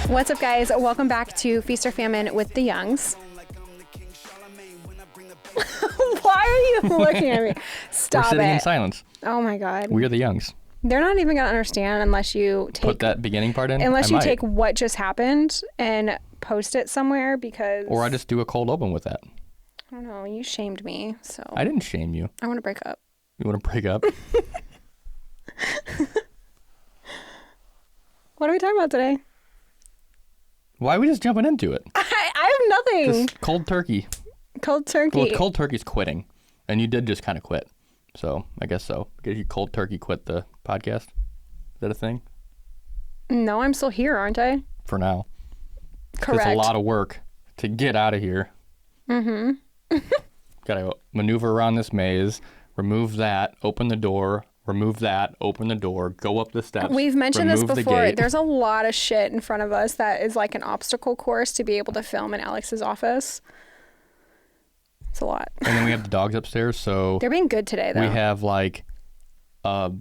What's up, guys? Welcome back to Feast or Famine with the Youngs. Why are you looking at me? Stop We're sitting it. in silence. Oh my God. We are the Youngs. They're not even going to understand unless you take... Put that beginning part in? Unless you take what just happened and post it somewhere because... Or I just do a cold open with that. I don't know. You shamed me, so... I didn't shame you. I want to break up. You want to break up? What are we talking about today? Why are we just jumping into it? I have nothing. Just cold turkey. Cold turkey. Well, cold turkey's quitting. And you did just kind of quit. So, I guess so. Did you cold turkey quit the podcast? Is that a thing? No, I'm still here, aren't I? For now. Correct. It's a lot of work to get out of here. Mm-hmm. Gotta maneuver around this maze, remove that, open the door, remove that, open the door, go up the steps. We've mentioned this before. The There's a lot of shit in front of us that is like an obstacle course to be able to film in Alex's office. It's a lot. And then we have the dogs upstairs, so... They're being good today, though. We have like a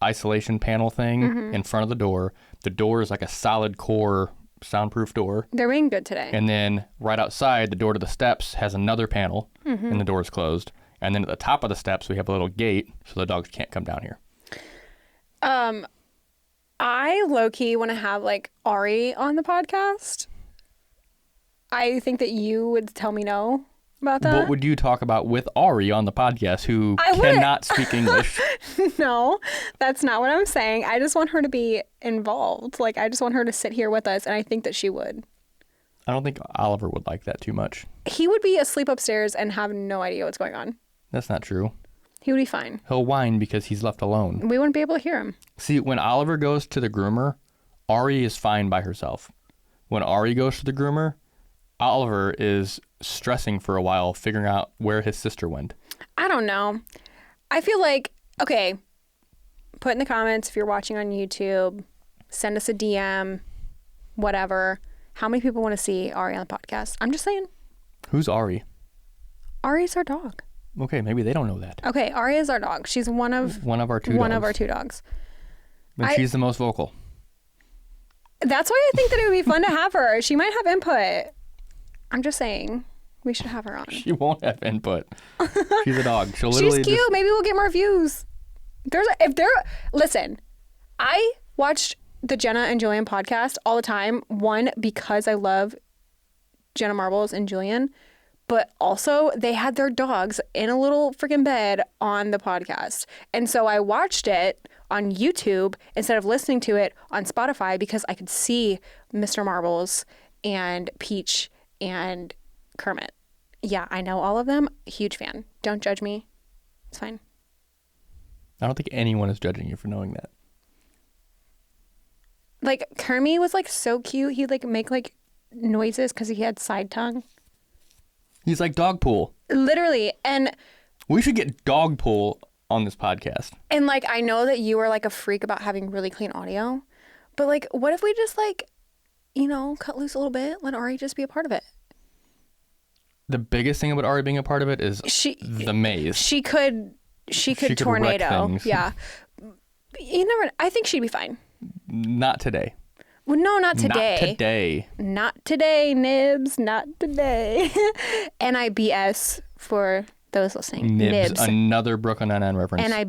isolation panel thing in front of the door. The door is like a solid core soundproof door. They're being good today. And then right outside, the door to the steps has another panel, and the door is closed. And then at the top of the steps, we have a little gate, so the dogs can't come down here. I low-key want to have like Ari on the podcast. I think that you would tell me no about that. What would you talk about with Ari on the podcast, who cannot speak English? No, that's not what I'm saying. I just want her to be involved. Like, I just want her to sit here with us, and I think that she would. I don't think Oliver would like that too much. He would be asleep upstairs and have no idea what's going on. That's not true. He would be fine. He'll whine because he's left alone. We wouldn't be able to hear him. See, when Oliver goes to the groomer, Ari is fine by herself. When Ari goes to the groomer, Oliver is stressing for a while, figuring out where his sister went. I don't know. I feel like, okay, put in the comments if you're watching on YouTube, send us a DM, whatever. How many people want to see Ari on the podcast? I'm just saying. Who's Ari? Ari's our dog. Okay, maybe they don't know that. Okay, Ari is our dog. She's one of our two dogs. One of our two dogs. And she's the most vocal. That's why I think that it would be fun to have her. She might have input. I'm just saying, we should have her on. She won't have input. She's a dog. She'll literally She's cute. Maybe we'll get more views. Listen, I watched the Jenna and Julian podcast all the time. One, because I love Jenna Marbles and Julian, but also they had their dogs in a little freaking bed on the podcast. And so I watched it on YouTube instead of listening to it on Spotify because I could see Mr. Marbles and Peach and Kermit. Yeah, I know all of them. Huge fan. Don't judge me. It's fine. I don't think anyone is judging you for knowing that. Like, Kermit was like so cute. He'd like make like noises because he had side tongue. He's like dog pool. Literally. And we should get dog pool on this podcast. And like, I know that you are like a freak about having really clean audio, but like, what if we just like, you know, cut loose a little bit, let Ari just be a part of it? The biggest thing about Ari being a part of it is the maze. She could tornado. Yeah. You never, I think she'd be fine. Not today. Well, no, not today. Not today. Not today, Nibs. Not today. NIBS for those listening. Nibs. Another Brooklyn Nine-Nine reference. I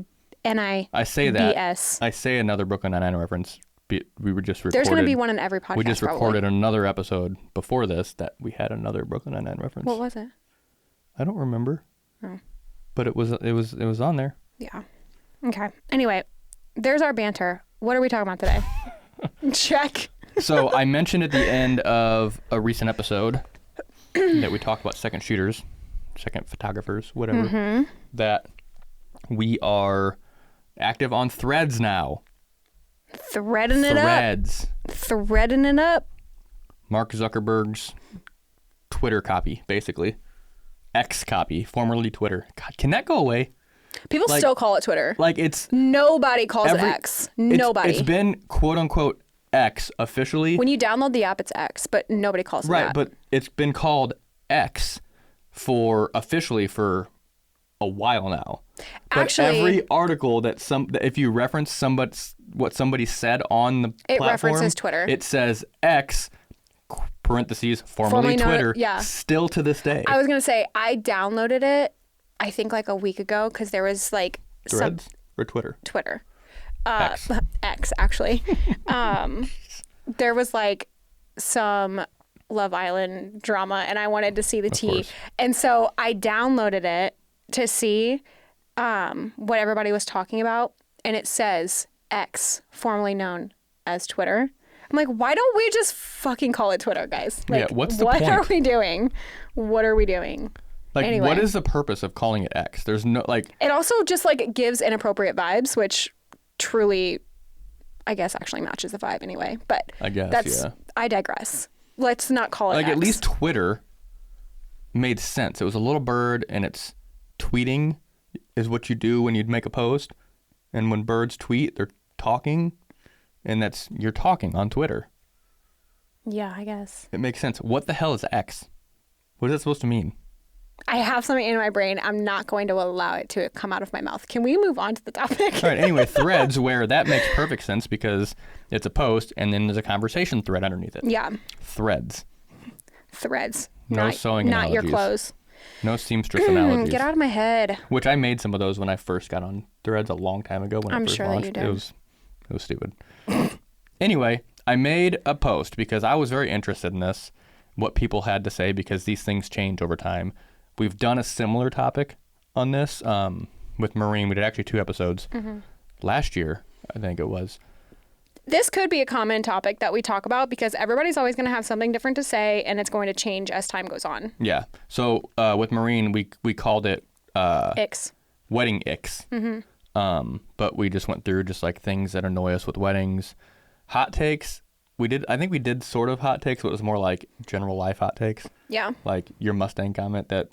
say that. BS. I say another Brooklyn Nine-Nine reference. We were just recorded. There's going to be one in every podcast. We just recorded probably. Another episode before this that we had another Brooklyn Nine-Nine reference. What was it? I don't remember. Oh. But it was on there. Yeah. Okay. Anyway, there's our banter. What are we talking about today? Check. So I mentioned at the end of a recent episode that we talked about second shooters, second photographers, whatever, that we are active on Threads now. Threading it up. Mark Zuckerberg's Twitter copy, basically. X copy, formerly Twitter. God, can that go away? People still call it Twitter. Like it's... Nobody calls it X. Nobody. It's been quote unquote X officially. When you download the app, it's X, but nobody calls it that. Right, but it's been called X officially for a while now. But Actually, every article that if you reference what somebody said on the it platform, references Twitter. It says X parentheses formerly known- Twitter. yeah. Still to this day. I was gonna say I downloaded it. I think like a week ago because there was like Threads or Twitter. Twitter. X. X actually. There was like some Love Island drama and I wanted to see the tea. course. And so I downloaded it to see what everybody was talking about. And it says X, formerly known as Twitter. I'm like, why don't we just fucking call it Twitter, guys? Like, Yeah, what's the what point? are we doing? What are we doing? Like, Anyway. what is the purpose of calling it X? There's no, like... It also just like gives inappropriate vibes, which truly, I guess, actually matches the vibe anyway. But I guess, that's, yeah. I digress. Let's not call it Like, X. at least Twitter made sense. It was a little bird, and it's tweeting is what you do when you'd make a post. And when birds tweet, they're talking, and you're talking on Twitter. Yeah, I guess. It makes sense. What the hell is X? What is that supposed to mean? I have something in my brain. I'm not going to allow it to come out of my mouth. Can we move on to the topic? All right, anyway, Threads, where that makes perfect sense because it's a post, and then there's a conversation thread underneath it. Yeah. Threads. Threads. No not, sewing Not your analogies. clothes. No seamstress analogies. Get out of my head. Which I made some of those when I first got on Threads a long time ago when I'm I first sure that launched. you did. It was stupid. Anyway, I made a post because I was very interested in this, what people had to say, because these things change over time. We've done a similar topic on this with Marine. We did actually 2 episodes last year, I think it was. This could be a common topic that we talk about because everybody's always going to have something different to say and it's going to change as time goes on. Yeah. So with Marine, we called it Icks. wedding icks. But we just went through just like things that annoy us with weddings. Hot takes. I think we did sort of hot takes, but it was more like general life hot takes. Yeah. Like your Mustang comment that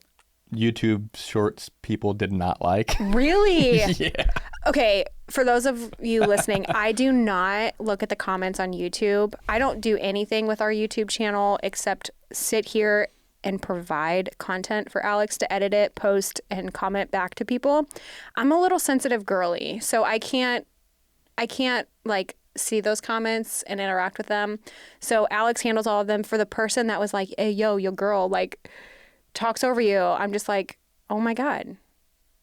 YouTube shorts people did not like. Really? Yeah. Okay, for those of you listening, I do not look at the comments on YouTube. I don't do anything with our YouTube channel except sit here and provide content for Alex to edit it, post, and comment back to people. I'm a little sensitive girly, so I can't like see those comments and interact with them. So Alex handles all of them. For the person that was like, hey, yo, your girl, like, talks over you, I'm just like, oh my God.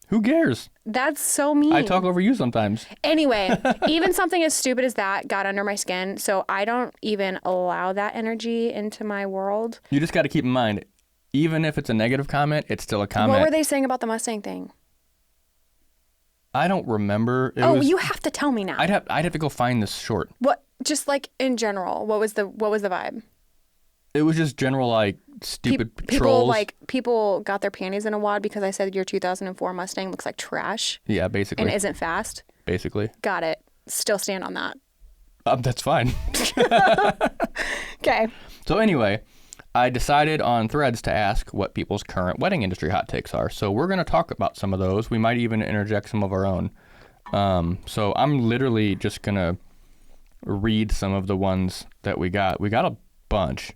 Who cares? That's so mean. I talk over you sometimes. Anyway, even something as stupid as that got under my skin, so I don't even allow that energy into my world. You just got to keep in mind, even if it's a negative comment, it's still a comment. What were they saying about the Mustang thing? I don't remember. You have to tell me now. I'd have to go find this short. What? Just like in general, what was the vibe? It was just general like stupid People trolls. people got their panties in a wad because I said your 2004 Mustang looks like trash Yeah, basically. and isn't fast. Basically. Got it. Still stand on that. That's fine. Okay. So anyway, I decided on Threads to ask what people's current wedding industry hot takes are. So we're going to talk about some of those. We might even interject some of our own. So I'm literally just going to read some of the ones that we got. We got a bunch.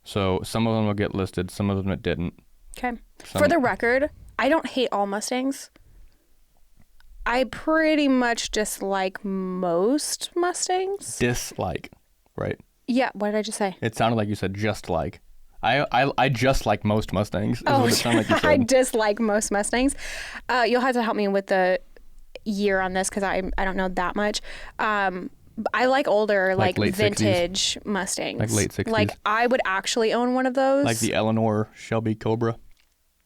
So some of them will get listed, some of them it didn't. Okay. For the record, I don't hate all Mustangs. I pretty much dislike most Mustangs. Dislike, right? Yeah, what did I just say? It sounded like you said just like. I just like most Mustangs. Is what it sounded like you said. I dislike most Mustangs. You'll have to help me with the year on this because I don't know that much. I like older, like late vintage Mustangs. Like late 60s. Like I would actually own one of those. Like the Eleanor Shelby Cobra,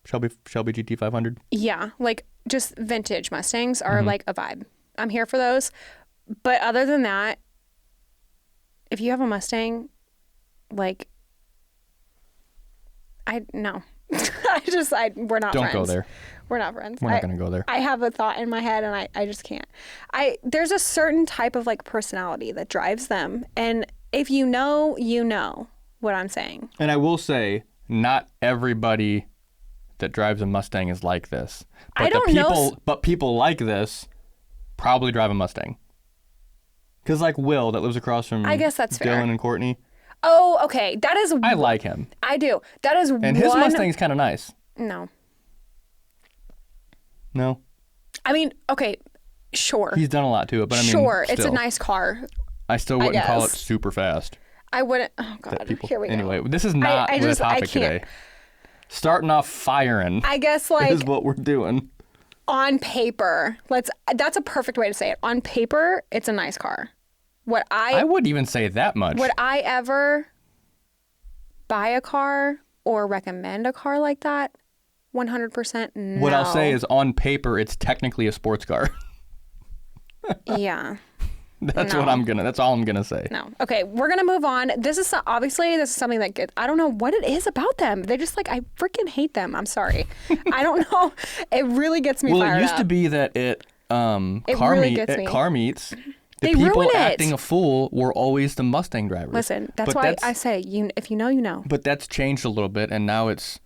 Shelby GT 500. Yeah, like just vintage Mustangs Mm-hmm. are like a vibe. I'm here for those. But other than that, if you have a Mustang, like, no. We're not Don't friends. go there. We're not friends. We're not going to go there. I have a thought in my head and I just can't. There's a certain type of like personality that drives them. And if you know what I'm saying. And I will say, not everybody that drives a Mustang is like this. But I don't know. But people like this probably drive a Mustang. Because like Will, that lives across from I guess that's fair. Dylan and Courtney. Oh, okay. That is. I like him. I do. That is And his Mustang's kind of nice. No. No? I mean, okay, sure. He's done a lot to it, but I mean, sure, still, it's a nice car. I still wouldn't call it guess. super fast. I wouldn't. Oh God. Here we go. Anyway, this is not the topic today. Starting off firing. I guess like is what we're doing. On paper, that's a perfect way to say it. On paper, it's a nice car. I wouldn't even say that much. Would I ever buy a car or recommend a car like that? 100% no. What I'll say is on paper, it's technically a sports car. Yeah. That's all I'm gonna say. No. Okay, we're gonna move on. This is something that I don't know what it is about them. They just I freaking hate them. I'm sorry. I don't know. It really gets me fired up. Well, it used to be that car meets, the people acting a fool were always the Mustang drivers. Listen, that's why I say if you know, you know. But that's changed a little bit, and now it's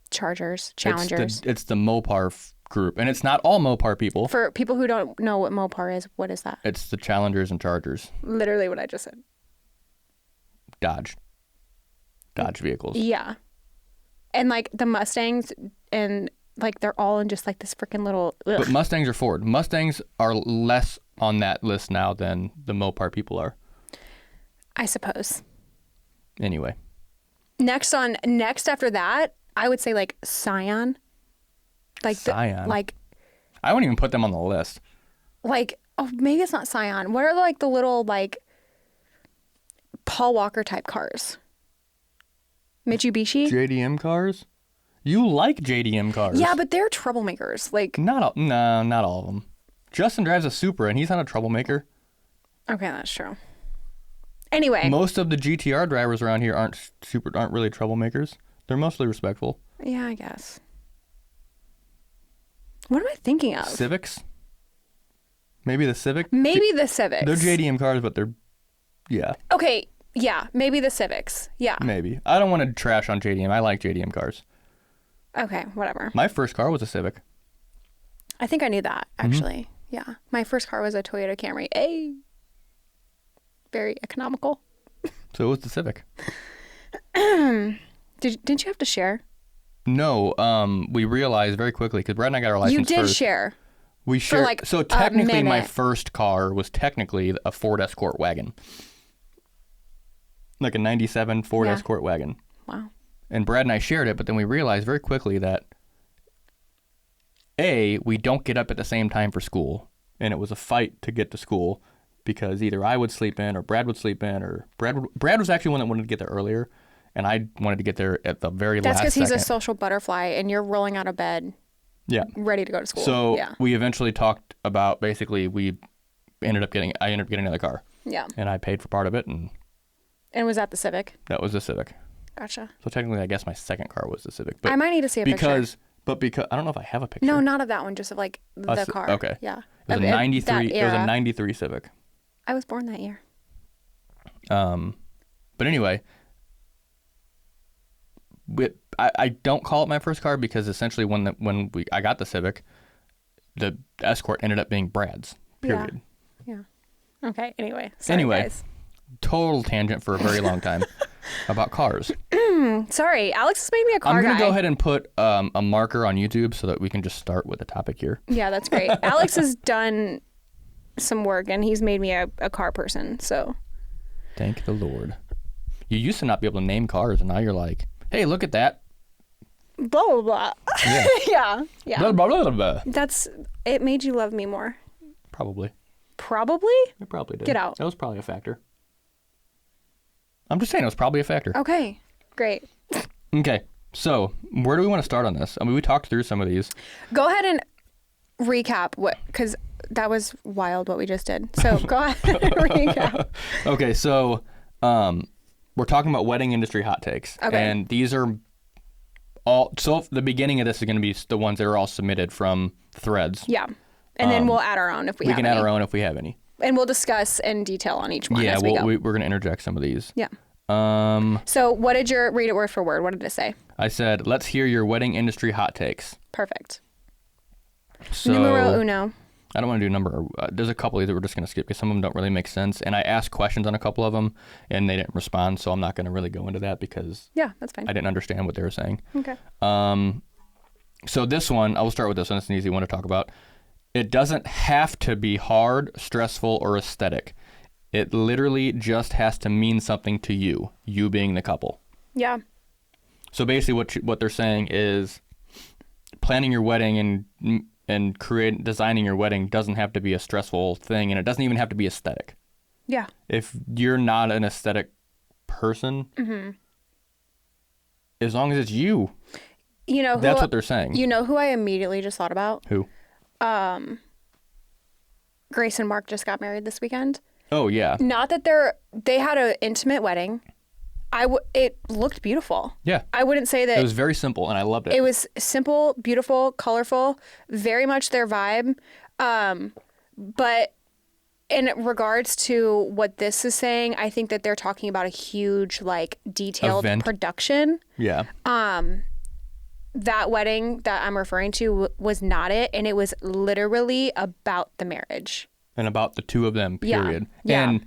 Chargers, Challengers. It's the Mopar group, and it's not all Mopar people. For people who don't know what Mopar is, what is that? It's the Challengers and Chargers. Literally what I just said. Dodge vehicles. Yeah. And the Mustangs and they're all in just this freaking little ugh. But Mustangs are Ford. Mustangs are less on that list now than the Mopar people are. I suppose. Anyway. Next after that, I would say Scion. Scion. I wouldn't even put them on the list. Oh, maybe it's not Scion. What are the little Paul Walker type cars? Mitsubishi? JDM cars? You like JDM cars? Yeah, but they're troublemakers. Not all of them. Justin drives a Supra and he's not a troublemaker. Okay, that's true. Anyway, most of the GTR drivers around here aren't really troublemakers. They're mostly respectful. Yeah, I guess. What am I thinking of? Civics? Maybe the Civic? Maybe the Civics. They're JDM cars, but they're, yeah. Okay, yeah, maybe the Civics. Yeah. Maybe. I don't want to trash on JDM. I like JDM cars. Okay, whatever. My first car was a Civic. I think I knew that, actually. Mm-hmm. Yeah. My first car was a Toyota Camry. Very economical. So it was the Civic. Didn't you have to share? No, we realized very quickly because Brad and I got our license first. You did share. We shared. So technically, my first car was technically a Ford Escort wagon, like a '97 Ford Escort wagon. Wow. And Brad and I shared it, but then we realized very quickly that we don't get up at the same time for school, and it was a fight to get to school because either I would sleep in or Brad would sleep in, or Brad was actually one that wanted to get there earlier. And I wanted to get there at the very last second. That's because he's a social butterfly and you're rolling out of bed ready to go to school. So we eventually talked about I ended up getting another car. Yeah. And I paid for part of it. And was that the Civic? That was the Civic. Gotcha. So technically, I guess my second car was the Civic. But I might need to see a picture. Because I don't know if I have a picture. No, not of that one, just of the car. Okay. Yeah. It was a 93. It was a 93 Civic. I was born that year. But anyway, I don't call it my first car because essentially when I got the Civic, the Escort ended up being Brad's. Period. Yeah. Okay. Anyway. Sorry, guys. Total tangent for a very long time about cars. Sorry, Alex has made me a car guy. I'm gonna go ahead and put a marker on YouTube so that we can just start with the topic here. Yeah, that's great. Alex has done some work and he's made me a car person. So. Thank the Lord. You used to not be able to name cars, and now you're like, hey, look at that. Blah, blah, blah. Yeah. Yeah. Blah, blah, blah, blah. It made you love me more. Probably. Probably? It probably did. Get out. That was probably a factor. I'm just saying it was probably a factor. Okay. Great. Okay. So, where do we want to start on this? I mean, we talked through some of these. Go ahead and recap because that was wild what we just did. So, go ahead and recap. Okay. So, we're talking about wedding industry hot takes. Okay. And these are all, so the beginning of this is going to be the ones that are all submitted from threads. Yeah. And then we'll add our own if we have any. We can add our own if we have any. And we'll discuss in detail on each one as we go. We're going to interject some of these. Yeah. So what did read it word for word? What did it say? I said, let's hear your wedding industry hot takes. Perfect. So, Numero uno. I don't want to do number. There's a couple that we're just going to skip because some of them don't really make sense. And I asked questions on a couple of them and they didn't respond. So I'm not going to really go into that because that's fine. I didn't understand what they were saying. Okay. So this one, I will start with this one. It's an easy one to talk about. it doesn't have to be hard, stressful, or aesthetic. It literally just has to mean something to you, you being the couple. Yeah. So basically what they're saying is planning your wedding and designing your wedding doesn't have to be a stressful thing, and it doesn't even have to be aesthetic. Yeah. If you're not an aesthetic person, as long as it's you, that's what they're saying. You know who I immediately just thought about? Who? Grace and Mark just got married this weekend. Oh, yeah. Not that they had an intimate wedding. It looked beautiful. Yeah. I wouldn't say that. It was very simple, and I loved it. It was simple, beautiful, colorful, very much their vibe. But in regards to what this is saying, I think that they're talking about a huge, like, detailed production. Yeah. That wedding that I'm referring to was not it, and it was literally about the marriage. And about the two of them, period. Yeah.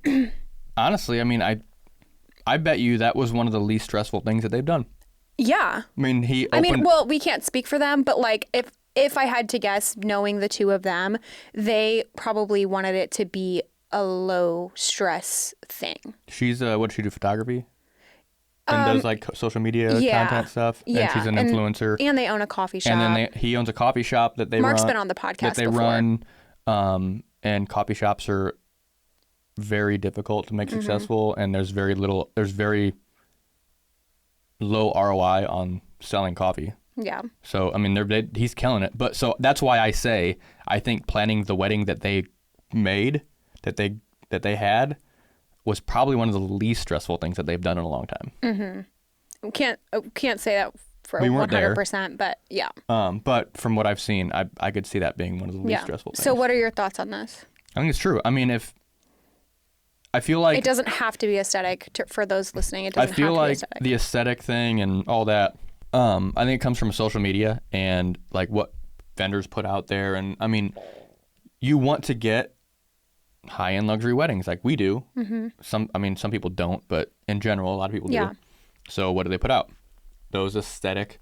And honestly, I mean, I bet you that was one of the least stressful things that they've done. Yeah. I mean, we can't speak for them, but like if I had to guess, knowing the two of them, they probably wanted it to be a low stress thing. She's what did she do, photography? And does like social media content stuff. Yeah. And she's an influencer. And they own a coffee shop. And then he owns a coffee shop that they Mark's run. been on the podcast that they before. run. And coffee shops are very difficult to make successful, and there's very low ROI on selling coffee. Yeah. So I mean, he's killing it. But so that's why I say I think planning the wedding that they made, that they had, was probably one of the least stressful things that they've done in a long time. Mm-hmm. Can't say that for we weren't 100%, but yeah. But from what I've seen, I could see that being one of the least stressful things. So what are your thoughts on this? I think it's true. I mean, I feel like it doesn't have to be aesthetic for those listening. It doesn't I feel have to like be aesthetic. the aesthetic thing and all that. I think it comes from social media and like what vendors put out there. And I mean, you want to get high-end luxury weddings like we do. Mm-hmm. Some people don't, but in general, a lot of people do. So what do they put out? Those aesthetic,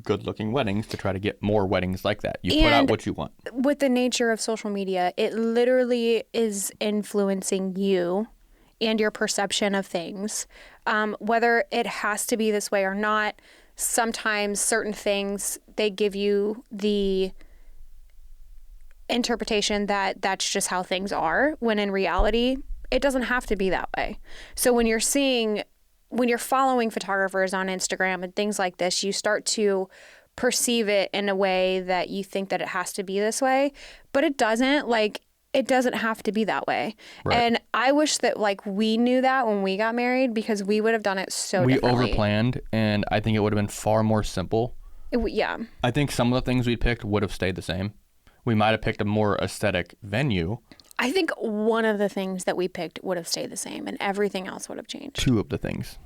good-looking weddings to try to get more weddings like that. You put out what you want. With the nature of social media, it literally is influencing you and your perception of things. Whether it has to be this way or not, sometimes certain things, they give you the interpretation that that's just how things are, when in reality, it doesn't have to be that way. So when you're following photographers on Instagram and things like this, you start to perceive it in a way that you think that it has to be this way, but it doesn't. Like, it doesn't have to be that way. Right. And I wish that like we knew that when we got married, because we would have done it so differently. We overplanned, and I think it would have been far more simple. Yeah. I think some of the things we picked would have stayed the same. We might have picked a more aesthetic venue. I think one of the things that we picked would have stayed the same, and everything else would have changed. Two of the things.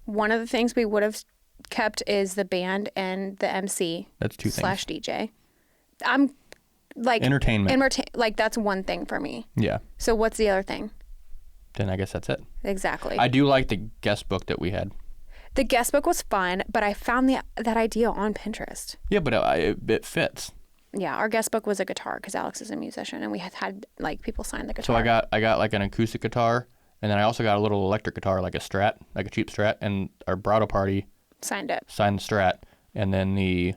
One of the things we would have kept is the band and the MC. That's two things. / DJ. I'm like entertainment. Like that's one thing for me. Yeah. So what's the other thing? Then I guess that's it. Exactly. I do like the guest book that we had. The guest book was fun, but I found that idea on Pinterest. Yeah, but it fits. Yeah, our guest book was a guitar because Alex is a musician, and we had like people sign the guitar. So I got like an acoustic guitar, and then I also got a little electric guitar, like a Strat, like a cheap Strat, and our bridal party signed the Strat, and then the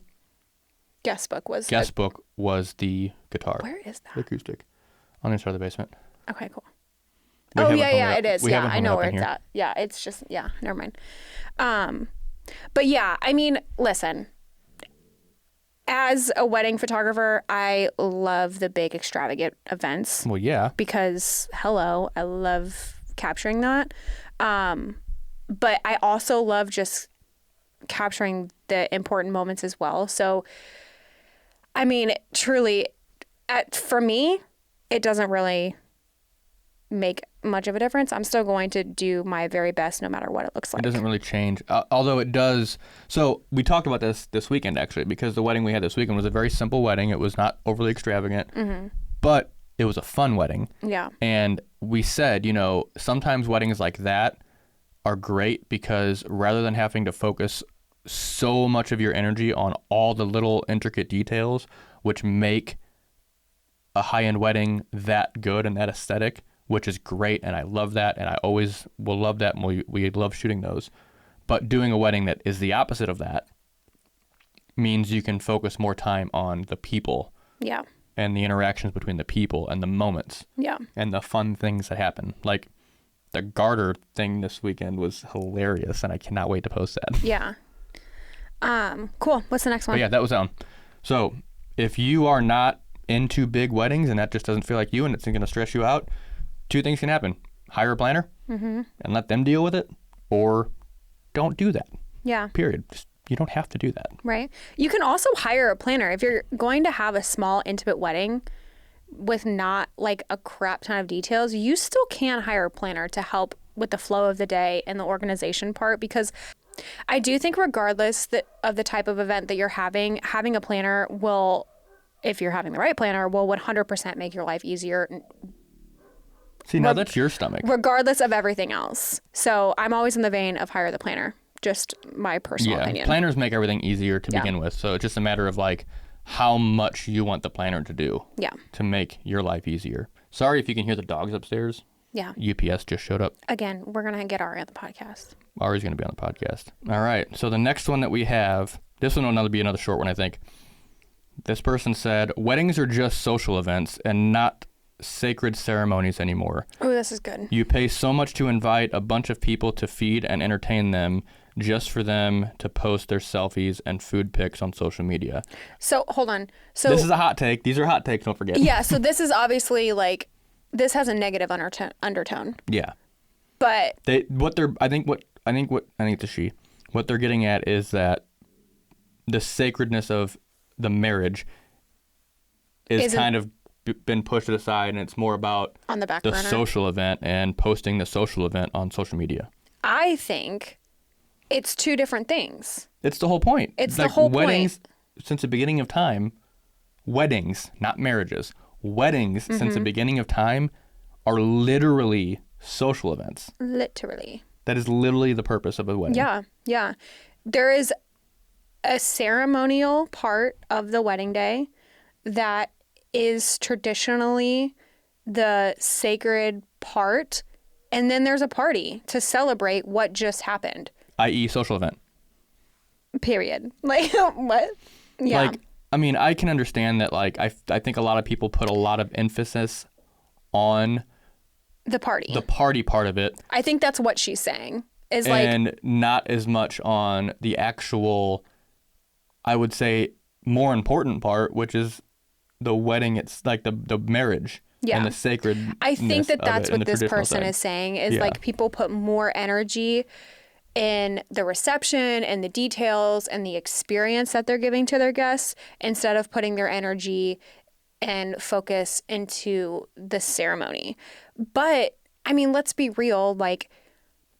guest book was the guitar. Where is that? The acoustic, on the inside of the basement. Okay, cool. It is. Yeah, I know where it's at. Yeah, it's just never mind. But yeah, I mean, listen. As a wedding photographer, I love the big extravagant events. Well, yeah. Because, I love capturing that. But I also love just capturing the important moments as well. So, I mean, truly, for me, it doesn't really make much of a difference. I'm still going to do my very best no matter what it looks like. It doesn't really change, although it does. So we talked about this weekend, actually, because the wedding we had this weekend was a very simple wedding. It was not overly extravagant, but it was a fun wedding. Yeah. And we said, sometimes weddings like that are great because rather than having to focus so much of your energy on all the little intricate details, which make a high-end wedding that good and that aesthetic, which is great, and I love that, and I always will love that, and we love shooting those. But doing a wedding that is the opposite of that means you can focus more time on the people. Yeah. And the interactions between the people and the moments. Yeah. And the fun things that happen. Like the garter thing this weekend was hilarious, and I cannot wait to post that. Yeah. Cool. What's the next one? But yeah, that was So if you are not into big weddings and that just doesn't feel like you and it's going to stress you out, 2 things can happen. Hire a planner and let them deal with it, or don't do that. Yeah. Period. You don't have to do that. Right. You can also hire a planner. If you're going to have a small, intimate wedding with not like a crap ton of details, you still can hire a planner to help with the flow of the day and the organization part, because I do think regardless of the type of event that you're having a planner will, if you're having the right planner, will 100% make your life easier. See, now that's your stomach. Regardless of everything else. So I'm always in the vein of hire the planner. Just my personal opinion. Planners make everything easier to begin with. So it's just a matter of like how much you want the planner to do to make your life easier. Sorry if you can hear the dogs upstairs. Yeah. UPS just showed up. Again, we're going to get Ari on the podcast. Ari's going to be on the podcast. All right. So the next one that we have, this one will be another short one, I think. This person said, weddings are just social events and not sacred ceremonies anymore. Oh, this is good. You pay so much to invite a bunch of people to feed and entertain them just for them to post their selfies and food pics on social media. So, hold on. So this is a hot take. These are hot takes, don't forget. Yeah, so this is obviously like, this has a negative undertone. Yeah. But what they're getting at is that the sacredness of the marriage is kind of been pushed aside, and it's more about on the back burner. Social event and posting the social event on social media. I think it's 2 different things. It's the whole point. It's like the whole weddings, point. Since the beginning of time, weddings, not marriages, weddings since the beginning of time are literally social events. Literally. That is literally the purpose of a wedding. Yeah, yeah. There is a ceremonial part of the wedding day that is traditionally the sacred part, and then there's a party to celebrate what just happened. i.e. social event. Period. Like, what? Yeah. Like, I mean, I can understand that, like, I think a lot of people put a lot of emphasis on the party part of it. I think that's what she's saying. And not as much on the actual, I would say, more important part, which is the wedding. It's like the marriage and the sacred. I think that's what this person is saying is like people put more energy in the reception and the details and the experience that they're giving to their guests instead of putting their energy and focus into the ceremony. But I mean, let's be real, like,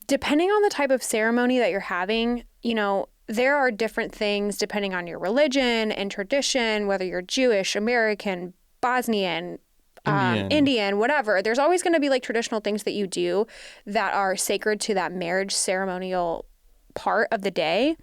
depending on the type of ceremony that you're having, you know, there are different things depending on your religion and tradition, whether you're Jewish, American, Bosnian, Indian, whatever. There's always going to be like traditional things that you do that are sacred to that marriage ceremonial part of the day.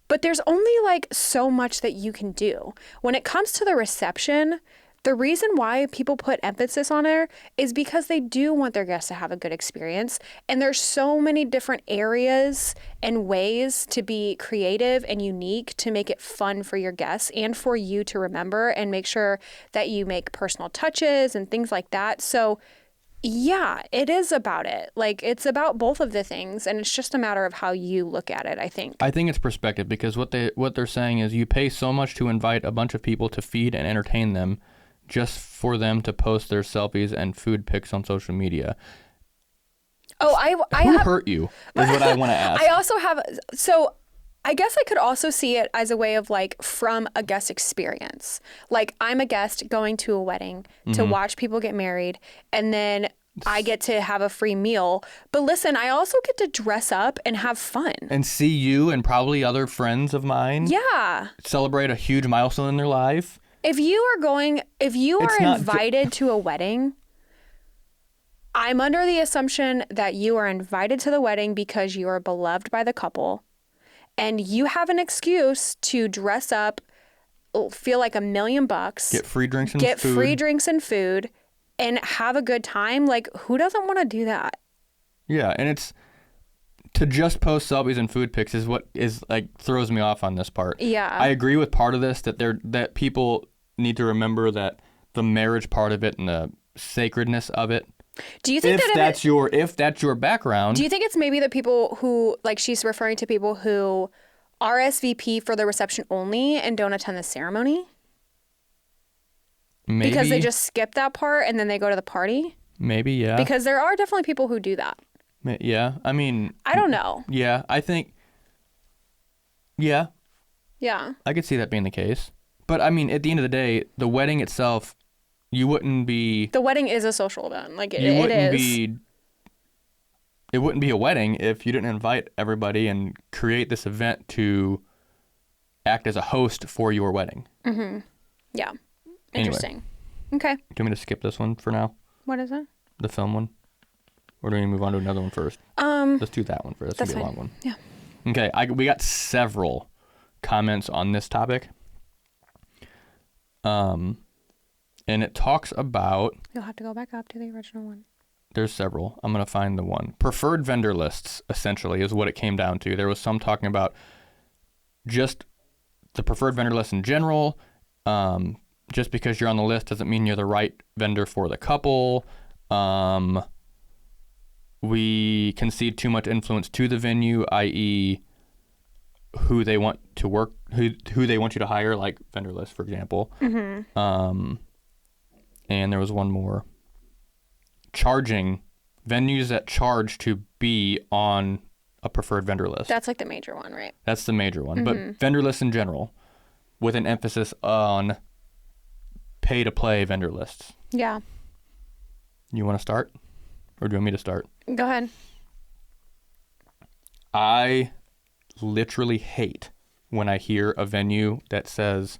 But there's only like so much that you can do. When it comes to the reception, the reason why people put emphasis on it is because they do want their guests to have a good experience. And there's so many different areas and ways to be creative and unique to make it fun for your guests and for you to remember and make sure that you make personal touches and things like that. So yeah, it is about it. Like, it's about both of the things, and it's just a matter of how you look at it, I think. I think it's perspective, because what they're saying is you pay so much to invite a bunch of people to feed and entertain them just for them to post their selfies and food pics on social media. Oh, Who hurt you is what I want to ask. I also have, so I guess I could also see it as a way of like from a guest experience. Like, I'm a guest going to a wedding to watch people get married, and then I get to have a free meal. But listen, I also get to dress up and have fun. And see you and probably other friends of mine. Yeah. Celebrate a huge milestone in their life. If you are invited to a wedding, I'm under the assumption that you are invited to the wedding because you are beloved by the couple and you have an excuse to dress up feel like $1,000,000, Get free drinks and get food. free drinks and food, and have a good time. Like, who doesn't want to do that? Yeah, and it's to just post selfies and food pics is what is like throws me off on this part. Yeah. I agree with part of this that people need to remember that the marriage part of it and the sacredness of it. Do you think if that's your background? Do you think it's maybe the people who, like, she's referring to people who RSVP for the reception only and don't attend the ceremony? Maybe. Because they just skip that part and then they go to the party? Maybe, yeah. Because there are definitely people who do that. Yeah, I mean. I don't know. Yeah, I think. Yeah. Yeah. I could see that being the case. But I mean, at the end of the day, the wedding itself, you wouldn't be. The wedding is a social event. Like, it is. It wouldn't be a wedding if you didn't invite everybody and create this event to act as a host for your wedding. Mm-hmm. Yeah. Interesting. Anyway, Okay. do you want me to skip this one for now? What is it? The film one? Or do we move on to another one first? Let's do that one first. That's going to be a long one. Yeah. Okay. We got several comments on this topic. And it talks about... You'll have to go back up to the original one. There's several. I'm going to find the one. Preferred vendor lists, essentially, is what it came down to. There was some talking about just the preferred vendor list in general. Just because you're on the list doesn't mean you're the right vendor for the couple. We concede too much influence to the venue, i.e. who they want to work, who they want you to hire, like vendor list, for example. Mm-hmm. And there was one more. Charging, venues that charge to be on a preferred vendor list. That's like the major one, right? That's the major one. Mm-hmm. But vendor lists in general, with an emphasis on pay-to-play vendor lists. Yeah. You want to start? Or do you want me to start? Go ahead. I literally hate when I hear a venue that says,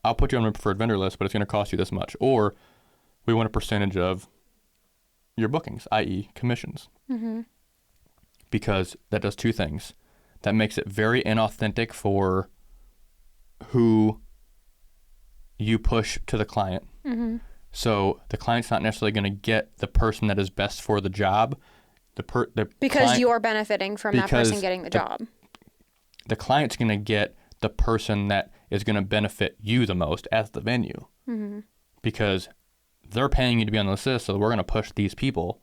I'll put you on my preferred vendor list, but it's going to cost you this much. Or we want a percentage of your bookings, i.e. commissions. Mm-hmm. Because that does two things. That makes it very inauthentic for who you push to the client. Mm-hmm. So the client's not necessarily going to get the person that is best for the job. Because you're benefiting from that person getting the job. The client's going to get the person that is going to benefit you the most as the venue. Mm-hmm. Because they're paying you to be on the list, so we're going to push these people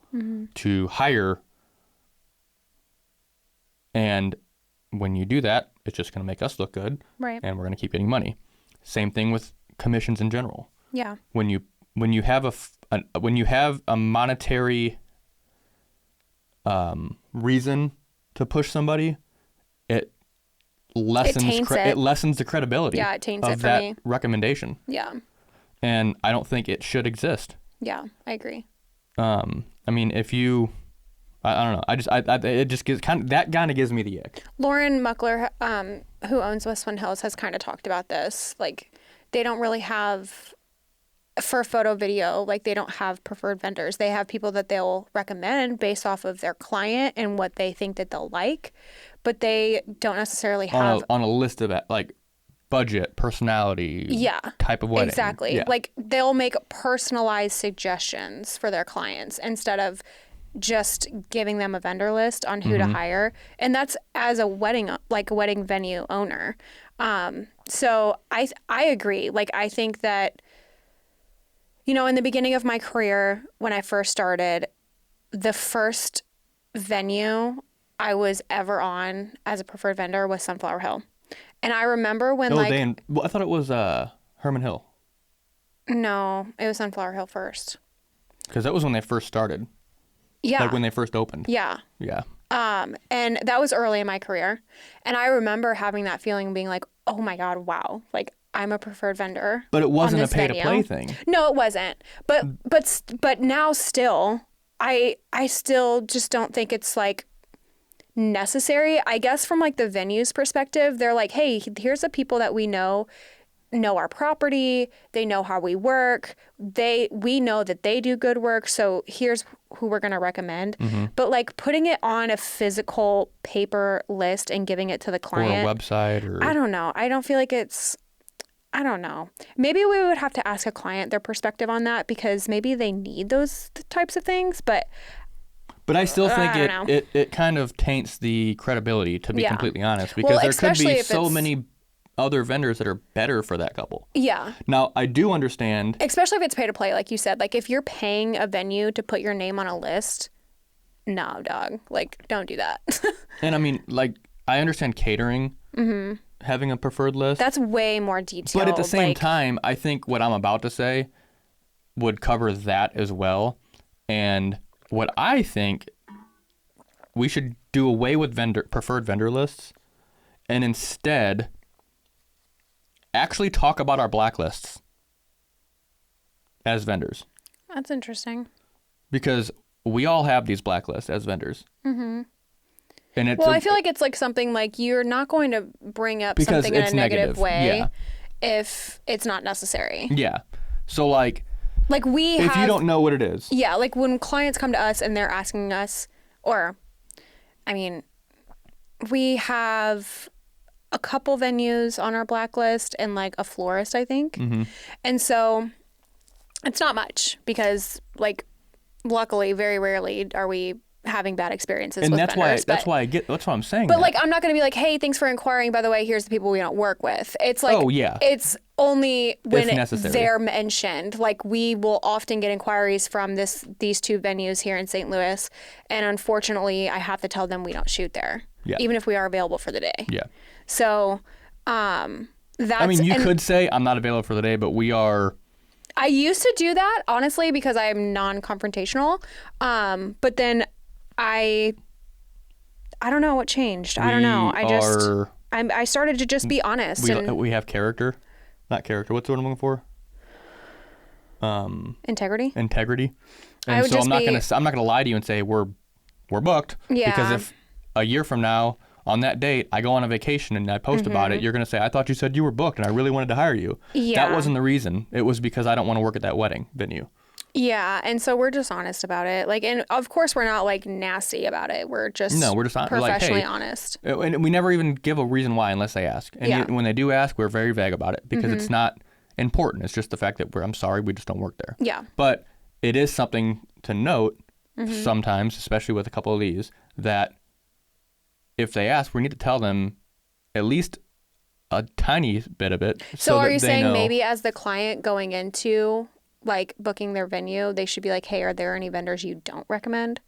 to hire. And when you do that, it's just going to make us look good. Right. And we're going to keep getting money. Same thing with commissions in general. Yeah. When you have a monetary reason to push somebody, it lessens the credibility. Yeah, it taints of it for that me. recommendation. Yeah. And I don't think it should exist. Yeah, I agree. I mean, if you, I don't know. It just gives that kind of gives me the ick. Lauren Muckler, who owns Westwind Hills, has kind of talked about this. Like, they don't really have, for photo video, like, they don't have preferred vendors. They have people that they'll recommend based off of their client and what they think that they'll like, but they don't necessarily have on a list of like budget, personality, type of wedding. Exactly. Yeah. Like, they'll make personalized suggestions for their clients instead of just giving them a vendor list on who to hire. And that's as a wedding venue owner. So I agree. Like, I think that, you know, in the beginning of my career, when I first started, the first venue I was ever on as a preferred vendor was Sunflower Hill. And I remember when I thought it was Herman Hill. No, it was Sunflower Hill first. Because that was when they first started. Yeah. Like when they first opened. Yeah. Yeah. And that was early in my career. And I remember having that feeling, being like, oh my God, wow. Like, I'm a preferred vendor. But it wasn't a pay-to-play thing. No, it wasn't. But now still, I still just don't think it's like necessary. I guess from like the venue's perspective, they're like, hey, here's the people that we know our property, they know how we work, we know that they do good work, so here's who we're going to recommend. Mm-hmm. But like putting it on a physical paper list and giving it to the client, or a website, or I don't know. I don't feel like it's I don't know. Maybe we would have to ask a client their perspective on that because maybe they need those types of things, but I still think I don't know. it kind of taints the credibility, to be Yeah. completely honest, Well, because there could especially be if so it's- many other vendors that are better for that couple. Yeah. Now, I do understand. Especially if it's pay to play, like you said. Like if you're paying a venue to put your name on a list, no, dog. Like, don't do that. And I mean, like, I understand catering having a preferred list. That's way more detailed. But at the same like, time, I think what I'm about to say would cover that as well. And what I think, we should do away with preferred vendor lists and instead actually talk about our blacklists as vendors. That's interesting. Because we all have these blacklists as vendors. Mm-hmm. And it's Well, I feel like it's like something like you're not going to bring up because something in it's a negative way Yeah. if it's not necessary. Yeah. So like we if have, you don't know what it is. yeah, like when clients come to us and they're asking us, or, I mean, we have a couple venues on our blacklist and like a florist, I think. Mm-hmm. And so it's not much because like luckily very rarely are we having bad experiences And with that's vendors. that's why I'm saying But that. like I'm not going to be like, hey, thanks for inquiring. By the way, here's the people we don't work with. It's like, Oh, yeah. it's only when necessary. they're mentioned. Like we will often get inquiries from these two venues here in St. Louis, and unfortunately, I have to tell them we don't shoot there, Yeah. even if we are available for the day. Yeah. So, that's. I mean, you and could say I'm not available for the day, but we are. I used to do that honestly because I'm non-confrontational, but then I don't know what changed. I don't know. I started to just be honest. We have character, not character. What's the word I'm looking for? Integrity. Integrity. I And would so just I'm not gonna lie to you and say we're booked. Yeah. Because if a year from now on that date I go on a vacation and I post about it, you're gonna say I thought you said you were booked and I really wanted to hire you. Yeah. That wasn't the reason. It was because I don't want to work at that wedding venue. Yeah, and so we're just honest about it. Like, and of course we're not like nasty about it. We're just professionally like, hey, honest. And we never even give a reason why unless they ask. And Yeah. when they do ask, we're very vague about it because it's not important. It's just the fact that I'm sorry, we just don't work there. Yeah. But it is something to note sometimes, especially with a couple of these, that if they ask, we need to tell them at least a tiny bit of it. So are that you they saying know. maybe as the client going into like booking their venue, they should be like, hey, are there any vendors you don't recommend?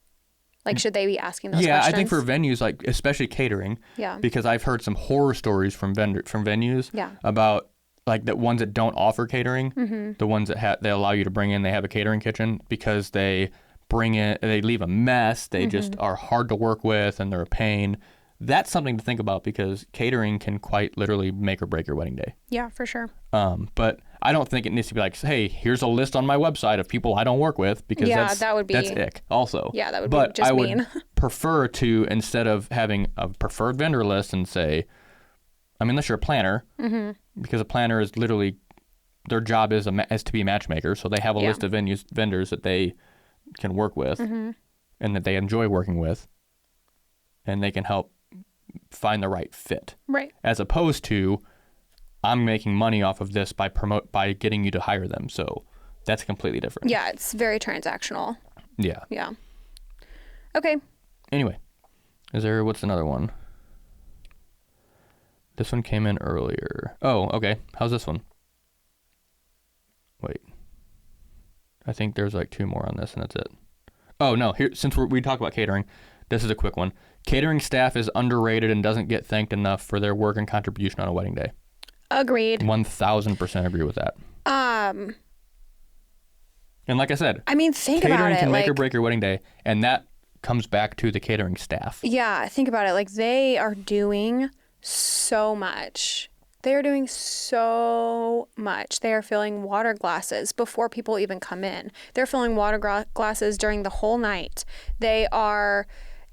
Like, should they be asking those Yeah, questions? I think for venues, like especially catering, Yeah. because I've heard some horror stories from venues Yeah. about like the ones that don't offer catering, the ones that they allow you to bring in, they have a catering kitchen because they leave a mess, they just are hard to work with and they're a pain. That's something to think about because catering can quite literally make or break your wedding day. Yeah, for sure. But I don't think it needs to be like, hey, here's a list on my website of people I don't work with because Yeah, that would be- that's ick also. Yeah, that would but be just I would mean. prefer to, instead of having a preferred vendor list and say, I mean, unless you're a planner, because a planner is literally, their job is to be a matchmaker. So they have a Yeah. list of vendors that they can work with and that they enjoy working with, and they can help find the right fit. Right. As opposed to, I'm making money off of this by getting you to hire them. So that's completely different. Yeah, it's very transactional. Yeah. Yeah. Okay. Anyway, what's another one? This one came in earlier. Oh, okay. How's this one? Wait. I think there's like two more on this and that's it. Oh, no. Here, since we talk about catering, this is a quick one. Catering staff is underrated and doesn't get thanked enough for their work and contribution on a wedding day. Agreed. 1000% agree with that. And like I said, I mean, think about catering it. can make or like, break your wedding day, and that comes back to the catering staff. yeah, think about it. Like, they are doing so much. They are doing so much. They are filling water glasses before people even come in. They're filling water glasses during the whole night. They are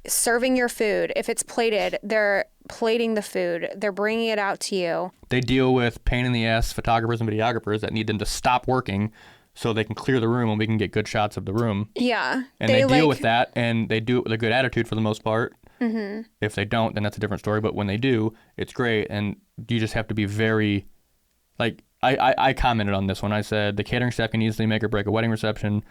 serving your food. If it's plated, they're plating the food. They're bringing it out to you. They deal with pain in the ass photographers and videographers that need them to stop working so they can clear the room and we can get good shots of the room. Yeah. And they deal with that, and they do it with a good attitude for the most part. Mm-hmm. If they don't, then that's a different story. But when they do, it's great. And you just have to be very, like, I commented on this one. I said the catering staff can easily make or break a wedding reception.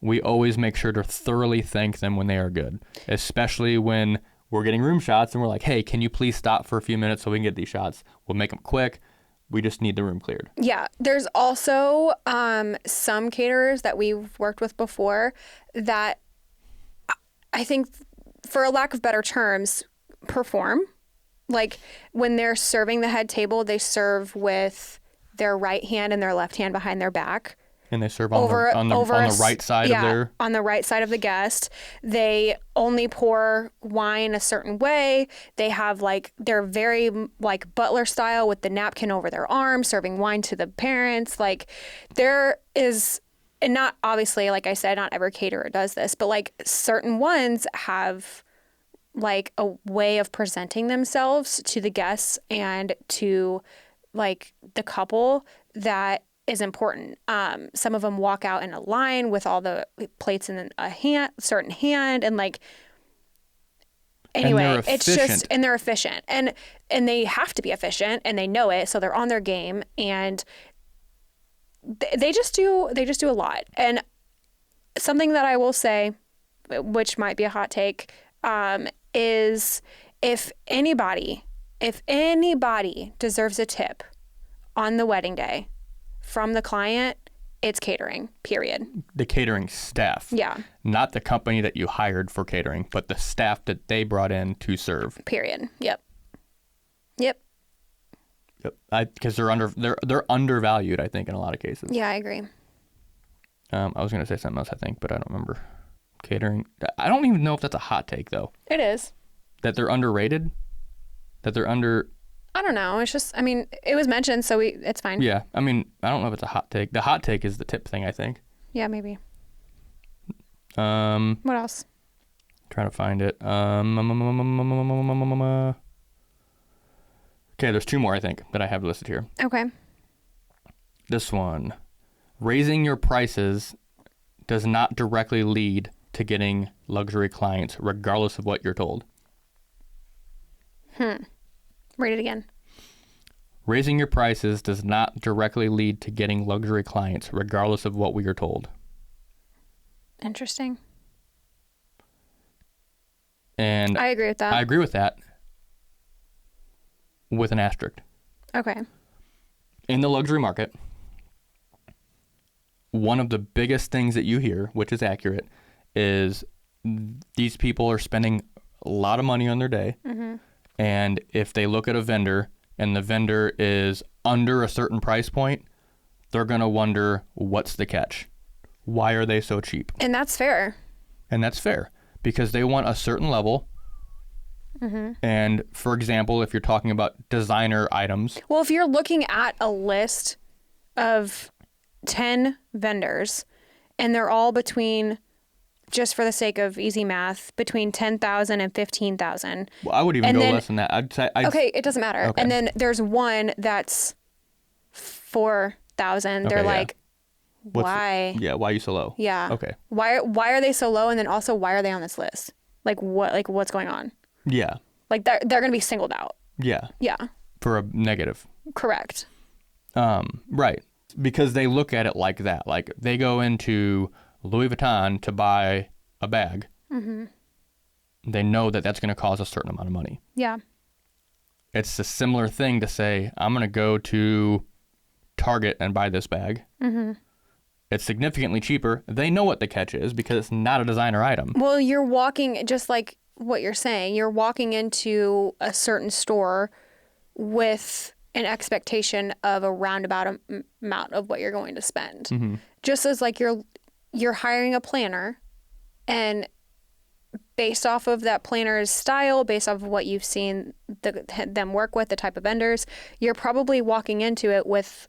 We always make sure to thoroughly thank them when they are good, especially when we're getting room shots and we're like, hey, can you please stop for a few minutes so we can get these shots? We'll make them quick. We just need the room cleared. Yeah. There's also some caterers that we've worked with before that I think, for a lack of better terms, perform. Like when they're serving the head table, they serve with their right hand and their left hand behind their back. And they serve on the right side of their... on the right side of the guest. They only pour wine a certain way. They have they're very butler style with the napkin over their arm, serving wine to the parents. There is, and not obviously, like I said, not every caterer does this, but certain ones have a way of presenting themselves to the guests and to the couple that is important. Some of them walk out in a line with all the plates in a certain hand, and anyway, it's just, and they're efficient, and they have to be efficient, and they know it, so they're on their game, and they just do a lot. And something that I will say, which might be a hot take, is if anybody deserves a tip on the wedding day from the client, it's catering, period. The catering staff. Yeah. Not the company that you hired for catering, but the staff that they brought in to serve. Period. Yep. Because they're undervalued, I think, in a lot of cases. Yeah, I agree. I was going to say something else, I think, but I don't remember. Catering. I don't even know if that's a hot take, though. It is. That they're underrated? That they're under... I don't know. It's just, it was mentioned, so it's fine. Yeah. I don't know if it's a hot take. The hot take is the tip thing, I think. Yeah, maybe. What else? Trying to find it. Okay, there's two more, I think, that I have listed here. Okay. This one. Raising your prices does not directly lead to getting luxury clients, regardless of what you're told. Read it again. Raising your prices does not directly lead to getting luxury clients, regardless of what we are told. Interesting. And I agree with that. I agree with that, with an asterisk. Okay. In the luxury market, one of the biggest things that you hear, which is accurate, is these people are spending a lot of money on their day. Mm-hmm. And if they look at a vendor and the vendor is under a certain price point, they're going to wonder, what's the catch? Why are they so cheap? And that's fair. And that's fair because they want a certain level. Mm-hmm. And for example, if you're talking about designer items. Well, if you're looking at a list of 10 vendors and they're all between, just for the sake of easy math, between 10,000 and 15,000. Well, I would even go less than that. I'd say okay, it doesn't matter. Okay. And then there's one that's 4,000. They're why? Why are you so low? Yeah. Okay. Why are they so low? And then also, why are they on this list? What's going on? Yeah. They're going to be singled out. Yeah. Yeah. For a negative. Correct. Right. Because they look at it like that. Like they go into Louis Vuitton to buy a bag. Mm-hmm. They know that that's going to cost a certain amount of money. Yeah. It's a similar thing to say, I'm going to go to Target and buy this bag. Mm-hmm. It's significantly cheaper. They know what the catch is because it's not a designer item. Well, you're walking, just like what you're saying, you're walking into a certain store with an expectation of a roundabout amount of what you're going to spend. Mm-hmm. Just as you're hiring a planner, and based off of that planner's style, based off of what you've seen them work with, the type of vendors, you're probably walking into it with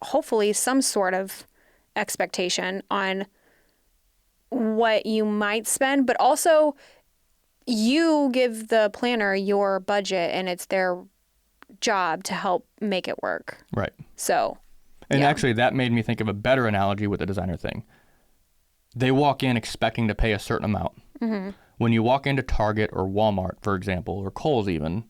hopefully some sort of expectation on what you might spend, but also you give the planner your budget and it's their job to help make it work. Right. So, and actually that made me think of a better analogy with the designer thing. They walk in expecting to pay a certain amount. Mm-hmm. When you walk into Target or Walmart, for example, or Kohl's even,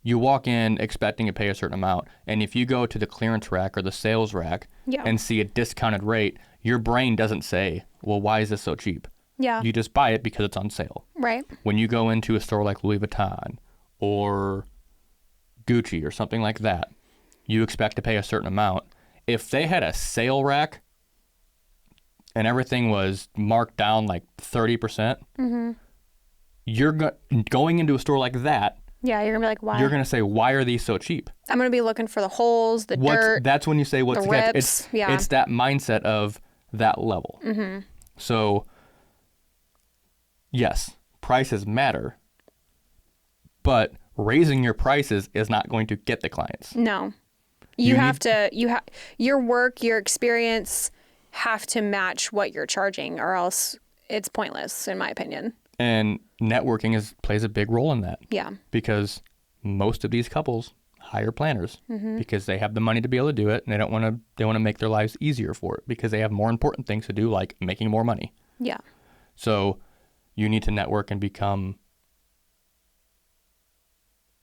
you walk in expecting to pay a certain amount, and if you go to the clearance rack or the sales rack and see a discounted rate, your brain doesn't say, well, why is this so cheap? Yeah. You just buy it because it's on sale. Right. When you go into a store like Louis Vuitton or Gucci or something like that, you expect to pay a certain amount. If they had a sale rack and everything was marked down like 30%, you're going into a store like that. Yeah, you're going to be like, why? You're going to say, why are these so cheap? I'm going to be looking for the holes, the dirt. That's when you say what's the the catch. rips. It's that mindset of that level. So, yes, prices matter, but raising your prices is not going to get the clients. No. Your work, your experience have to match what you're charging, or else it's pointless, in my opinion. And networking plays a big role in that. Yeah. Because most of these couples hire planners because they have the money to be able to do it, and they want to make their lives easier for it because they have more important things to do, like making more money. Yeah. So you need to network and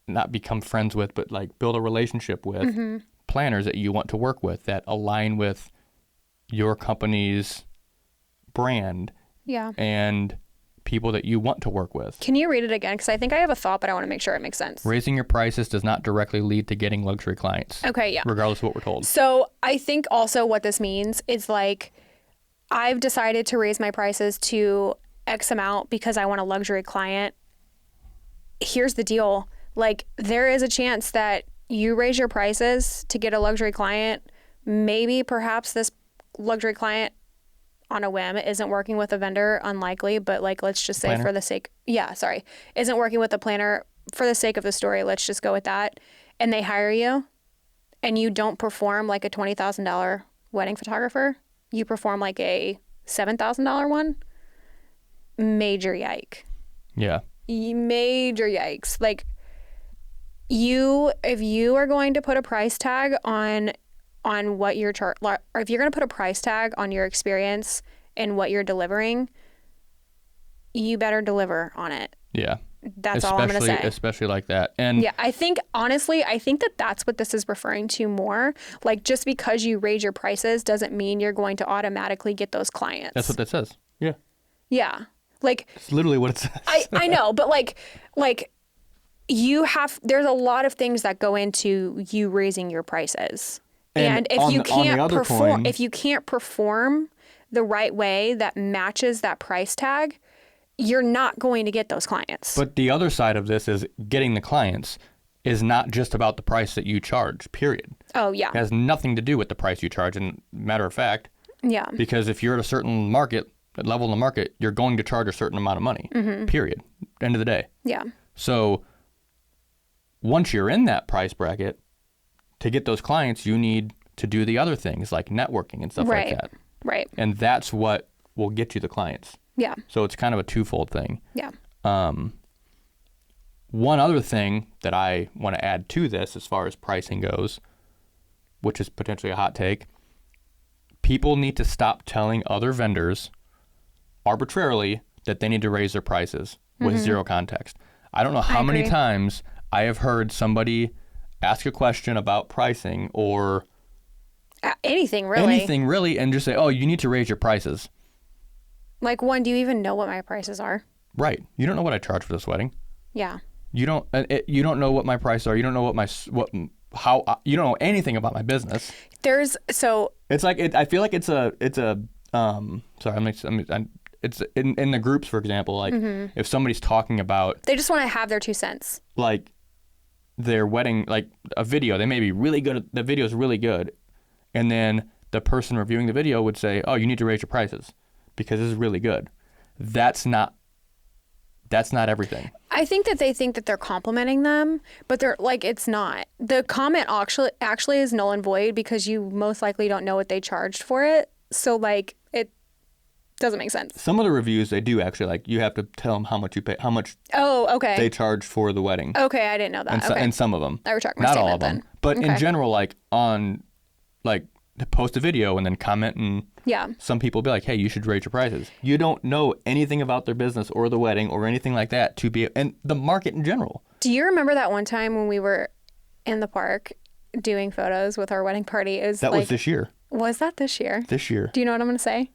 not become friends with, but like build a relationship with planners that you want to work with that align with your company's brand. Yeah. And people that you want to work with. Can you read it again? Because I think I have a thought, but I want to make sure it makes sense. Raising your prices does not directly lead to getting luxury clients. Okay, yeah. Regardless of what we're told. So I think also what this means is like, I've decided to raise my prices to X amount because I want a luxury client. Here's the deal. Like, there is a chance that you raise your prices to get a luxury client. Maybe perhaps this luxury client on a whim isn't working with a vendor, unlikely, but like, let's just say for the sake, isn't working with a planner for the sake of the story. Let's just go with that. And they hire you and you don't perform like a $20,000 wedding photographer. You perform like a $7,000 one. Major yike. Yeah. Major yikes. Like, if you are going to put a price tag on what you're or if you're going to put a price tag on your experience and what you're delivering, you better deliver on it. Yeah. That's all I'm going to say. Especially like that. And yeah, I think that that's what this is referring to more. Like, just because you raise your prices doesn't mean you're going to automatically get those clients. That's what that says. Yeah. Yeah. Like, it's literally what it says. I know, but like there's a lot of things that go into you raising your prices. And if you can't perform the right way that matches that price tag, you're not going to get those clients. But the other side of this is getting the clients is not just about the price that you charge, period. Oh, yeah. It has nothing to do with the price you charge. And matter of fact, yeah. Because if you're at a certain level in the market, you're going to charge a certain amount of money, period. End of the day. Yeah. So once you're in that price bracket, to get those clients, you need to do the other things like networking and stuff like that. Right. And that's what will get you the clients. Yeah. So it's kind of a twofold thing. Yeah. One other thing that I want to add to this as far as pricing goes, which is potentially a hot take, people need to stop telling other vendors arbitrarily that they need to raise their prices with zero context. I don't know how many times I have heard somebody ask a question about pricing or anything really, and just say, oh, you need to raise your prices. Like, one, do you even know what my prices are? Right. You don't know what I charge for this wedding. Yeah. You don't know what my prices are. You don't know you don't know anything about my business. It's like I feel like it's in the groups, for example, like if somebody's talking about, they just want to have their 2 cents. Like their wedding, like a video, they may be really good. The video is really good. And then the person reviewing the video would say, oh, you need to raise your prices because this is really good. That's not everything. I think that they think that they're complimenting them, but they're like, it's not. The comment actually is null and void because you most likely don't know what they charged for it. So like, it doesn't make sense. Some of the reviews, they do actually, like, you have to tell them how much you pay, how much they charge for the wedding. Okay, I didn't know that. And some of them. I retract my Not statement all of them. then. But in general, like, to post a video and then comment and Yeah. Some people be like, hey, you should raise your prices. You don't know anything about their business or the wedding or anything like that and the market in general. Do you remember that one time when we were in the park doing photos with our wedding party? That was this year. Was that this year? This year. Do you know what I'm going to say?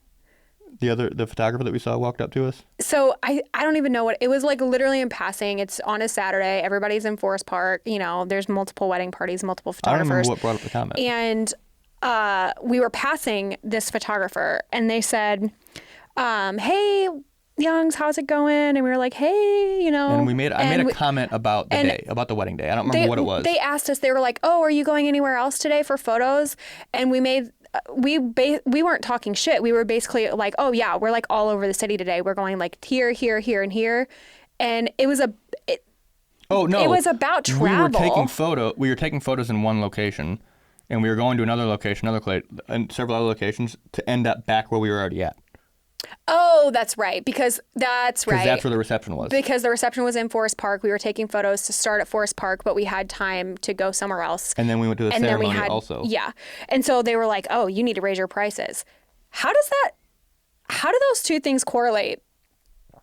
The photographer that we saw walked up to us. So I don't even know what it was, like literally in passing. It's on a Saturday. Everybody's in Forest Park. You know, there's multiple wedding parties, multiple photographers. I don't remember what brought up the comment. And we were passing this photographer and they said, hey, Youngs, how's it going? And we were like, hey, you know. And I made a comment about the day, about the wedding day. I don't remember what it was. They asked us, they were like, oh, are you going anywhere else today for photos? And we weren't talking shit. We were basically like, oh yeah, we're like all over the city today. We're going like here, here, here, and here. And it was it was about travel. We were taking photos in one location, and we were going to another location, and several other locations to end up back where we were already at. Oh, that's right. Because that's where the reception was. Because the reception was in Forest Park. We were taking photos to start at Forest Park, but we had time to go somewhere else. And then we went to the ceremony also. Yeah. And so they were like, oh, you need to raise your prices. How do those two things correlate?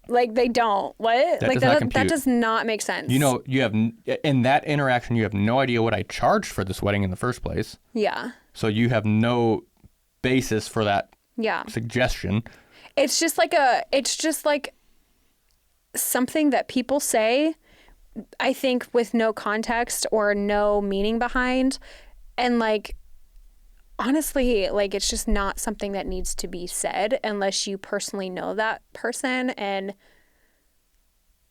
Like, they don't. What? That does not make sense. You know, in that interaction, you have no idea what I charged for this wedding in the first place. Yeah. So you have no basis for that suggestion. It's just like something that people say, I think, with no context or no meaning behind. And like, honestly, like, it's just not something that needs to be said unless you personally know that person and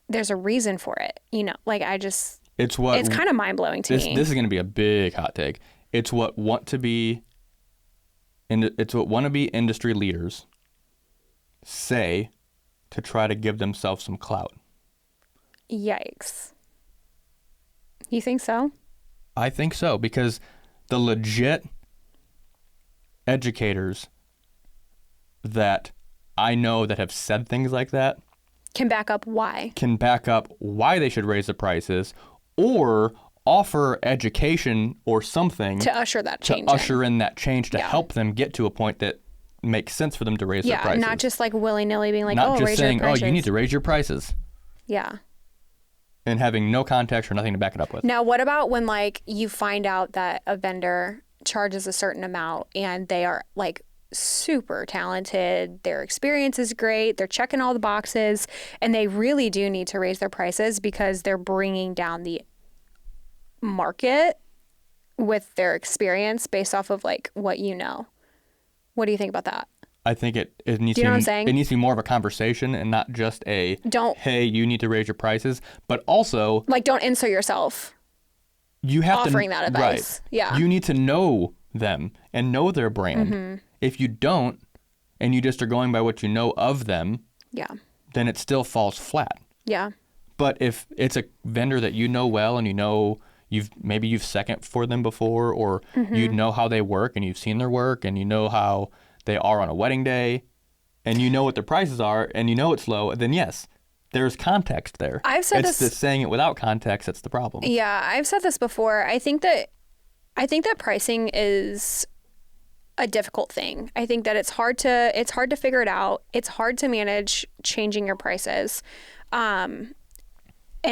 there's a reason for it. You know, like, it's kind of mind blowing to me. This is going to be a big hot take. It's what wannabe industry leaders say to try to give themselves some clout. Yikes. You think so? I think so, because the legit educators that I know that have said things like that can back up why they should raise the prices or offer education or something to usher that change in that change to help them get to a point that makes sense for them to raise their prices. Not just like willy-nilly being like, not just raise saying, your prices. oh, you need to raise your prices. Yeah. And having no context or nothing to back it up with. Now, what about when like you find out that a vendor charges a certain amount and they are like super talented, their experience is great, they're checking all the boxes, and they really do need to raise their prices because they're bringing down the market with their experience based off of like what you know. What do you think about that? I think it needs do you know what I'm saying? It needs to be more of a conversation and not just hey, you need to raise your prices, but also like, don't insert yourself. You have offering that advice. Right. Yeah. You need to know them and know their brand. Mm-hmm. If you don't, and you just are going by what you know of them, then it still falls flat. Yeah. But if it's a vendor that you know well and you know you've second for them before, or you know how they work and you've seen their work and you know how they are on a wedding day and you know what their prices are and you know it's low, then yes, there's context there. I've said it's just saying it without context that's the problem. Yeah, I've said this before. I think that pricing is a difficult thing. I think that it's hard to figure it out. It's hard to manage changing your prices, and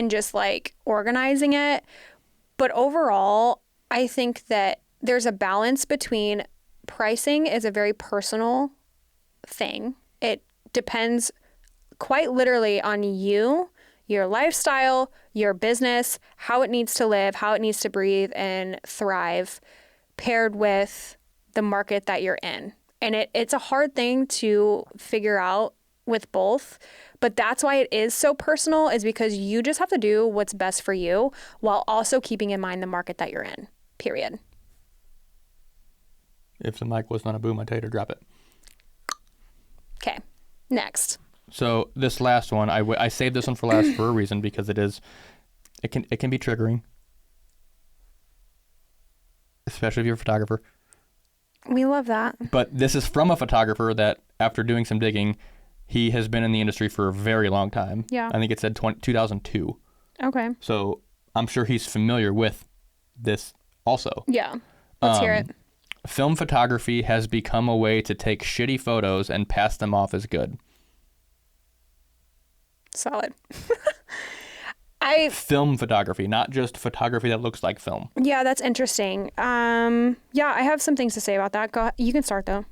just like organizing it. But overall, I think that there's a balance between pricing is a very personal thing. It depends quite literally on you, your lifestyle, your business, how it needs to live, how it needs to breathe and thrive, paired with the market that you're in. And it's a hard thing to figure out with both, but that's why it is so personal, is because you just have to do what's best for you while also keeping in mind the market that you're in, period. If the mic was not a boom, I'd tell you to drop it. Okay, next. So this last one, I saved this one for last for a reason, because it can be triggering, especially if you're a photographer. We love that. But this is from a photographer that, after doing some digging, he has been in the industry for a very long time. Yeah. I think it said 2002. Okay. So I'm sure he's familiar with this also. Yeah. Let's hear it. film photography has become a way to take shitty photos and pass them off as good. Solid. Film photography, not just photography that looks like film. Yeah, that's interesting. Yeah, I have some things to say about that. Go, you can start though.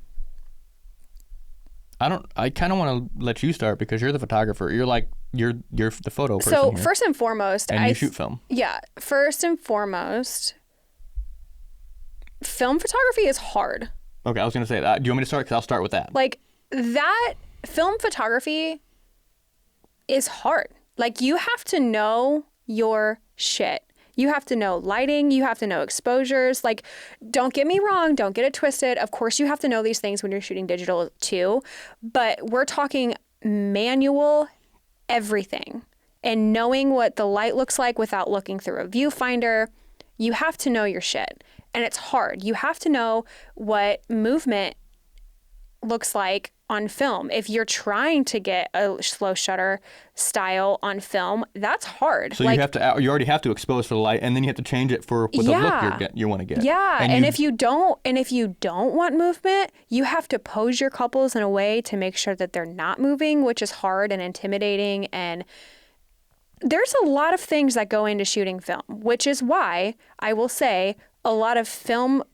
I kind of want to let you start because you're the photographer. You're the photo person. So here. first and foremost, and you shoot film. Yeah, first and foremost, film photography is hard. Okay, I was gonna say that. Do you want me to start? Because I'll start with that. Like that, film photography is hard. Like you have to know your shit. You have to know lighting. You have to know exposures. Like, don't get me wrong. Don't get it twisted. Of course, you have to know these things when you're shooting digital too. But we're talking manual everything. And knowing what the light looks like without looking through a viewfinder. You have to know your shit. And it's hard. You have to know what movement looks like on film. If you're trying to get a slow shutter style on film, that's hard. So you already have to expose for the light, and then you have to change it for the look you want to get. Yeah, and if you don't want movement, you have to pose your couples in a way to make sure that they're not moving, which is hard and intimidating. And there's a lot of things that go into shooting film, which is why I will say a lot of film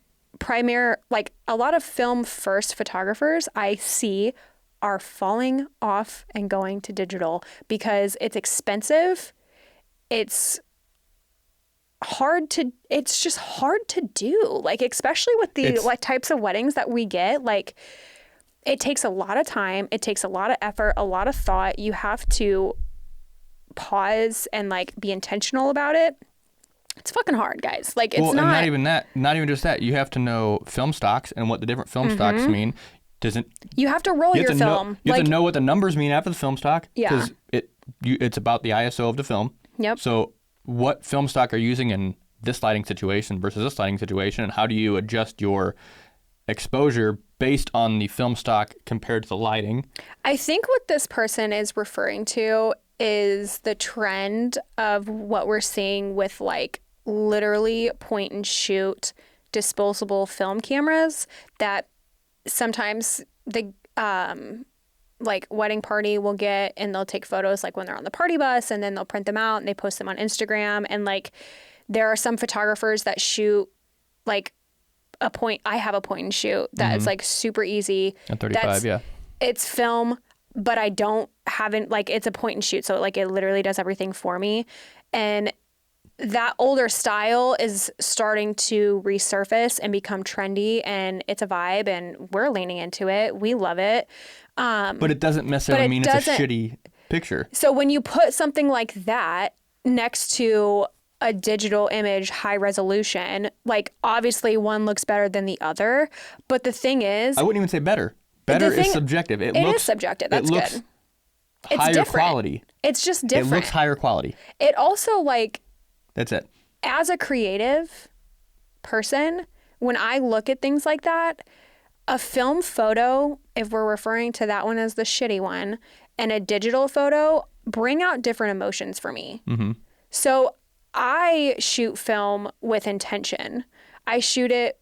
first photographers I see are falling off and going to digital because it's expensive. It's just hard to do. Like, especially with the types of weddings that we get, like it takes a lot of time. It takes a lot of effort, a lot of thought. You have to pause and like be intentional about it. It's fucking hard, guys. Like, it's not... Well, and not even that. Not even just that. You have to know film stocks and what the different film stocks mean. You have to roll your film. You have to know what the numbers mean after the film stock. Yeah. Because it's about the ISO of the film. Yep. So what film stock are you using in this lighting situation versus this lighting situation, and how do you adjust your exposure based on the film stock compared to the lighting? I think what this person is referring to is the trend of what we're seeing with like literally point and shoot disposable film cameras that sometimes the like wedding party will get, and they'll take photos like when they're on the party bus, and then they'll print them out and they post them on Instagram. And like there are some photographers that shoot like I have a point and shoot that is like super easy. At 35, yeah. It's film, but it's a point and shoot. So like it literally does everything for me. And that older style is starting to resurface and become trendy, and it's a vibe, and we're leaning into it. We love it. But it doesn't necessarily mean it's a shitty picture. So when you put something like that next to a digital image, high resolution, like obviously one looks better than the other. But the thing is, I wouldn't even say better. Better is subjective. It is subjective. That's good. It's higher different. Quality. It's just different. It looks higher quality. It also like... That's it. As a creative person, when I look at things like that, a film photo, if we're referring to that one as the shitty one, and a digital photo bring out different emotions for me. Mm-hmm. So I shoot film with intention. I shoot it.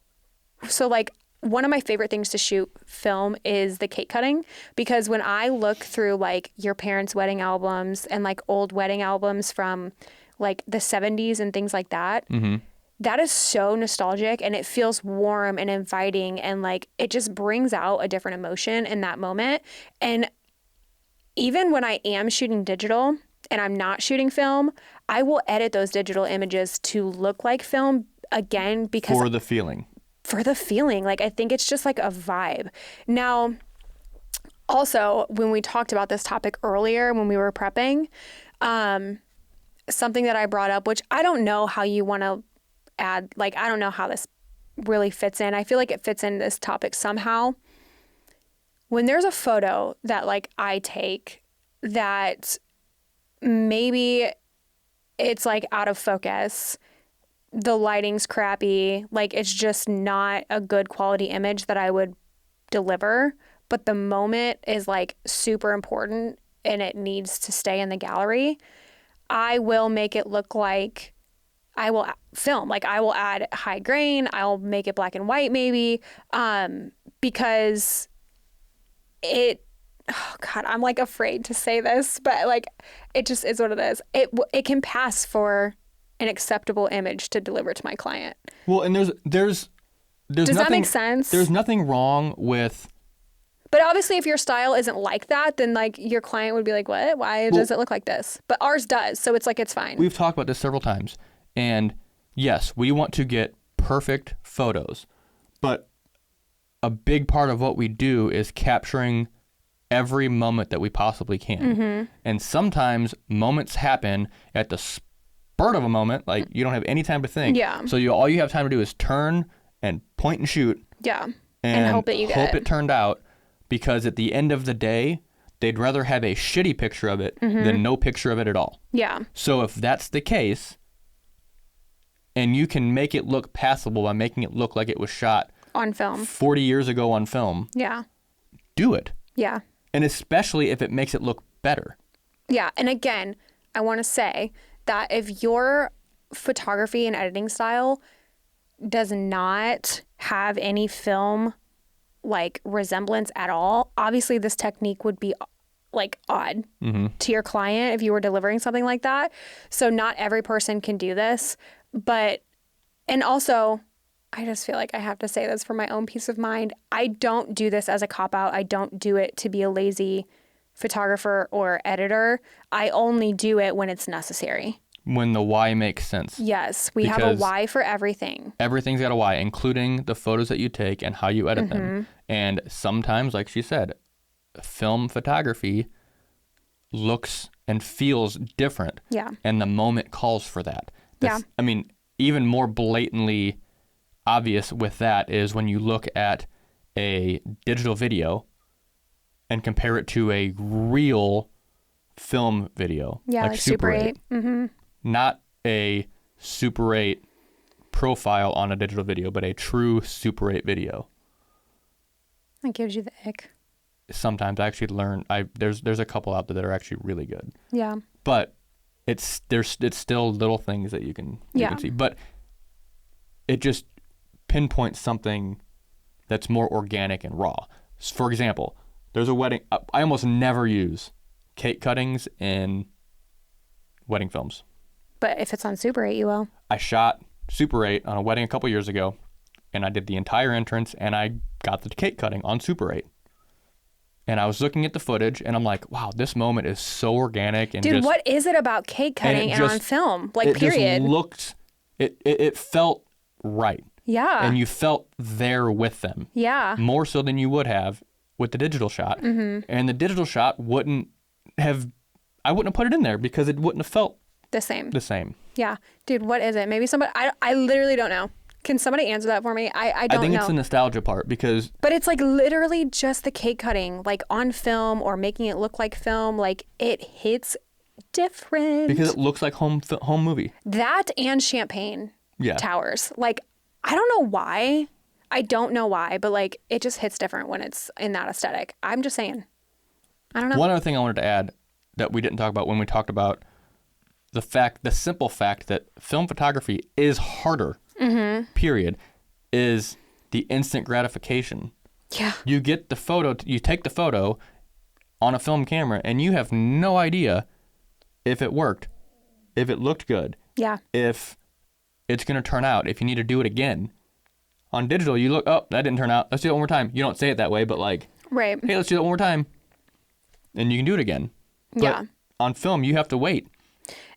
So like one of my favorite things to shoot film is the cake cutting, because when I look through like your parents' wedding albums and like old wedding albums from like the 70s and things like that, that is so nostalgic, and it feels warm and inviting, and like it just brings out a different emotion in that moment. And even when I am shooting digital and I'm not shooting film, I will edit those digital images to look like film again, because for the feeling. Like, I think it's just like a vibe. Now, also, when we talked about this topic earlier, when we were prepping, something that I brought up, which I don't know how you want to add, like, I don't know how this really fits in. I feel like it fits in this topic somehow. When there's a photo that like I take that maybe it's like out of focus, the lighting's crappy, like it's just not a good quality image that I would deliver, but the moment is like super important and it needs to stay in the gallery, I will make it look like I will film. Like I will add high grain. I'll make it black and white maybe, because oh God, I'm like afraid to say this, but like it just is what it is. It can pass for an acceptable image to deliver to my client. Well, and there's Does nothing, that make sense? There's nothing wrong with. But obviously, if your style isn't like that, then like your client would be like, "What? Why does it look like this?" But ours does, so it's like it's fine. We've talked about this several times, and yes, we want to get perfect photos, but a big part of what we do is capturing every moment that we possibly can. And sometimes moments happen at the spurt of a moment, like you don't have any time to think. Yeah. So all you have time to do is turn and point and shoot. Yeah. And hope that you get hope it turned out, because at the end of the day, they'd rather have a shitty picture of it than no picture of it at all. Yeah. So if that's the case, and you can make it look passable by making it look like it was shot on film 40 years ago on film, yeah, do it. Yeah. And especially if it makes it look better. Yeah. And again, I want to say that if your photography and editing style does not have any film like resemblance at all, obviously this technique would be like odd to your client if you were delivering something like that. So not every person can do this, and also I just feel like I have to say this for my own peace of mind. I don't do this as a cop-out. I don't do it to be a lazy photographer or editor. I only do it when it's necessary. When the why makes sense. Yes, we have a why for everything. Everything's got a why, including the photos that you take and how you edit them. And sometimes, like she said, film photography looks and feels different. Yeah. And the moment calls for that. Yeah. I mean, even more blatantly obvious with that is when you look at a digital video and compare it to a real film video. Yeah, like Super 8. Not a Super 8 profile on a digital video, but a true Super 8 video. That gives you the ick. Sometimes I actually learn. There's a couple out there that are actually really good. Yeah. But it's still little things that you can see. But it just pinpoints something that's more organic and raw. For example, there's a wedding. I almost never use cake cuttings in wedding films. But if it's on Super 8, you will. I shot Super 8 on a wedding a couple years ago, and I did the entire entrance, and I got the cake cutting on Super 8. And I was looking at the footage, and I'm like, wow, this moment is so organic. And dude, what is it about cake cutting and on film? Like, period. It felt right. Yeah. And you felt there with them. Yeah. More so than you would have with the digital shot. And the digital shot I wouldn't have put it in there because it wouldn't have felt the same. Yeah. Dude, what is it? Maybe somebody, I literally don't know. Can somebody answer that for me? I don't know. I think it's the nostalgia part because... But it's like literally just the cake cutting, like on film or making it look like film. Like it hits different. Because it looks like home movie. That and champagne towers. Like, I don't know why. I don't know why, but like it just hits different when it's in that aesthetic. I'm just saying. I don't know. One other thing I wanted to add that we didn't talk about when we talked about the simple fact that film photography is harder, period, is the instant gratification. Yeah. You get the photo, you take the photo on a film camera, and you have no idea if it worked, if it looked good, if it's going to turn out, if you need to do it again. On digital, you look, oh, that didn't turn out. Let's do it one more time. You don't say it that way, but like, right. Hey, let's do it one more time. And you can do it again. But on film, you have to wait.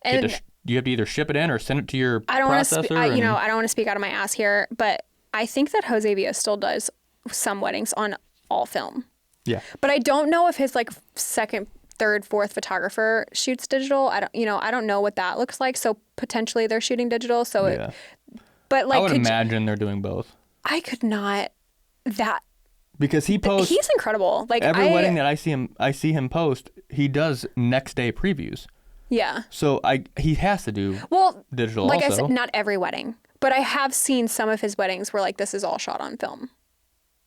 And you have to either ship it in or send it to your processor. I don't want to speak out of my ass here, but I think that Jose Villa still does some weddings on all film. Yeah. But I don't know if his like second, third, fourth photographer shoots digital. I don't know what that looks like. So potentially they're shooting digital. So but like I would imagine they're doing both. I could not because he posts. He's incredible. Like every wedding that I see him post, he does next day previews. Yeah. So he has to do digital like also. I said, not every wedding, but I have seen some of his weddings where like this is all shot on film.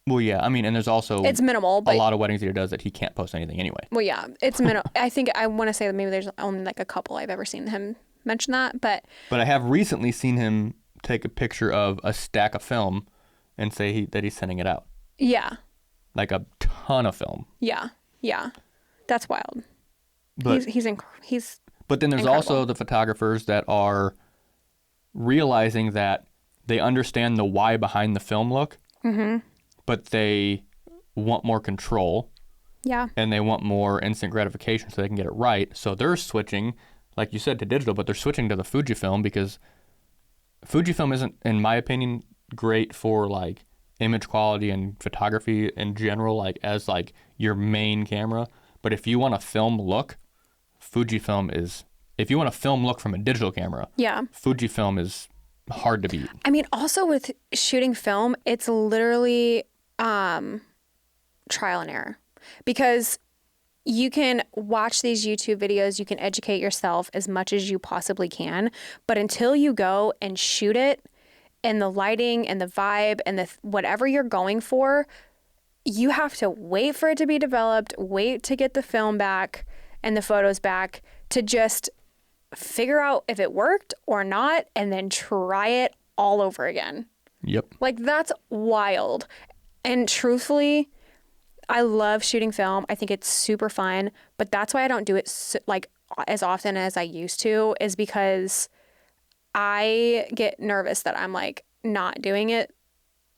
Well, yeah. I mean, and there's also it's minimal, but a lot of weddings that he does that he can't post anything anyway. Well, yeah, it's minimal. I think I want to say that maybe there's only like a couple I've ever seen him mention that, but I have recently seen him take a picture of a stack of film and say that he's sending it out. Yeah. Like a ton of film. Yeah. Yeah. That's wild. But He's But then there's incredible. also the photographers that are realizing that they understand the why behind the film look, but they want more control. Yeah. And they want more instant gratification so they can get it right. So they're switching, like you said, to digital, but they're switching to the Fujifilm because Fujifilm isn't, in my opinion, great for like image quality and photography in general, like as like your main camera. But if you want a film look, Fujifilm is, if you want a film look from a digital camera, Yeah. Fujifilm is hard to beat. I mean, also with shooting film, it's literally trial and error because you can watch these YouTube videos, you can educate yourself as much as you possibly can, but until you go and shoot it and the lighting and the vibe and the whatever you're going for, you have to wait for it to be developed, wait to get the film back and the photos back to just figure out if it worked or not and then try it all over again. Yep. Like, that's wild. And truthfully, I love shooting film. I think it's super fun, but that's why I don't do it like as often as I used to, is because I get nervous that I'm like not doing it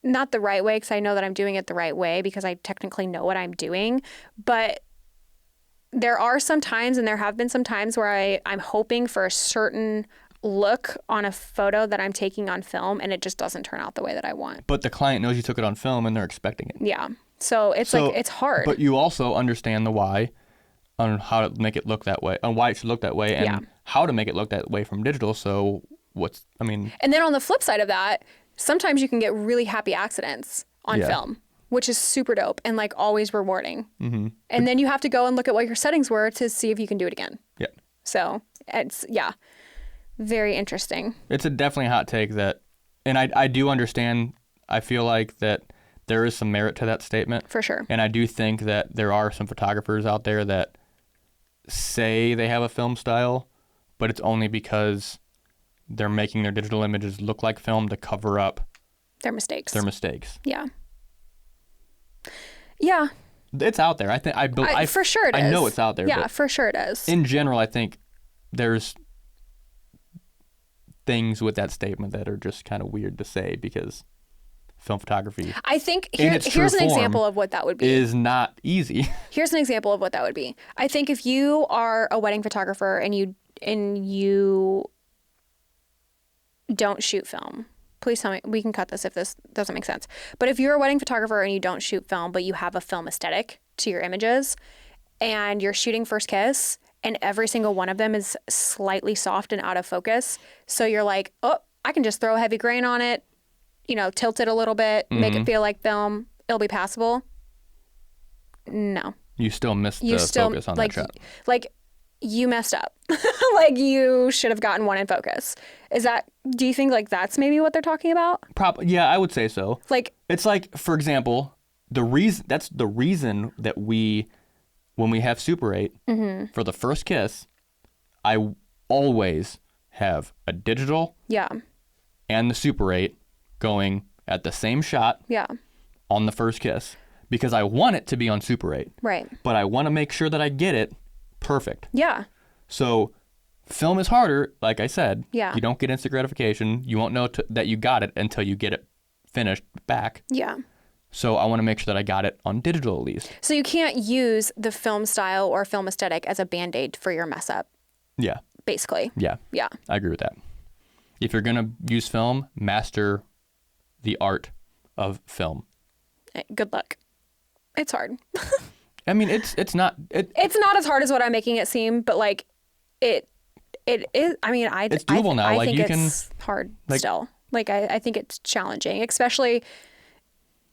not the right way, because I know that I'm doing it the right way because I technically know what I'm doing. But there are some times, and there have been some times where I'm hoping for a certain look on a photo that I'm taking on film, and it just doesn't turn out the way that I want. But the client knows you took it on film and they're expecting it. Yeah. So it's like, it's hard. But you also understand the why on how to make it look that way, on why it should look that way, and how to make it look that way from digital. So and then on the flip side of that, sometimes you can get really happy accidents on film, which is super dope and like always rewarding. Mm-hmm. And then you have to go and look at what your settings were to see if you can do it again. Yeah. So it's, very interesting. It's a definitely a hot take that, and I do understand, I feel like that there is some merit to that statement. For sure. And I do think that there are some photographers out there that say they have a film style, but it's only because they're making their digital images look like film to cover up their mistakes. Yeah. Yeah. It's out there. I think for sure it is. I know it's out there. Yeah, but for sure it is. In general, I think there's things with that statement that are just kind of weird to say because film photography, I think here's an example of what that would be. Is not easy. Here's an example of what that would be. I think if you are a wedding photographer and you don't shoot film, please tell me, we can cut this if this doesn't make sense. But if you're a wedding photographer and you don't shoot film, but you have a film aesthetic to your images and you're shooting first kiss and every single one of them is slightly soft and out of focus. So you're like, oh, I can just throw a heavy grain on it, tilt it a little bit, make it feel like film. It'll be passable. No. You still missed the focus on that shot. Like, you messed up. Like, you should have gotten one in focus. Do you think like that's maybe what they're talking about? Yeah, I would say so. Like, it's like, for example, that's the reason that when we have Super 8 for the first kiss, I always have a digital and the Super 8 going at the same shot on the first kiss because I want it to be on Super 8. Right. But I want to make sure that I get it perfect. Yeah. So film is harder, like I said. Yeah. You don't get instant gratification. You won't know that you got it until you get it finished back. Yeah. So I want to make sure that I got it on digital at least. So you can't use the film style or film aesthetic as a Band-Aid for your mess up. Yeah. Basically. Yeah. Yeah. I agree with that. If you're going to use film, master the art of film. Good luck. It's hard. I mean, it's not... It's not as hard as what I'm making it seem, but like it is. I mean, it's doable now. I like think you it's can hard still. Like I think it's challenging, especially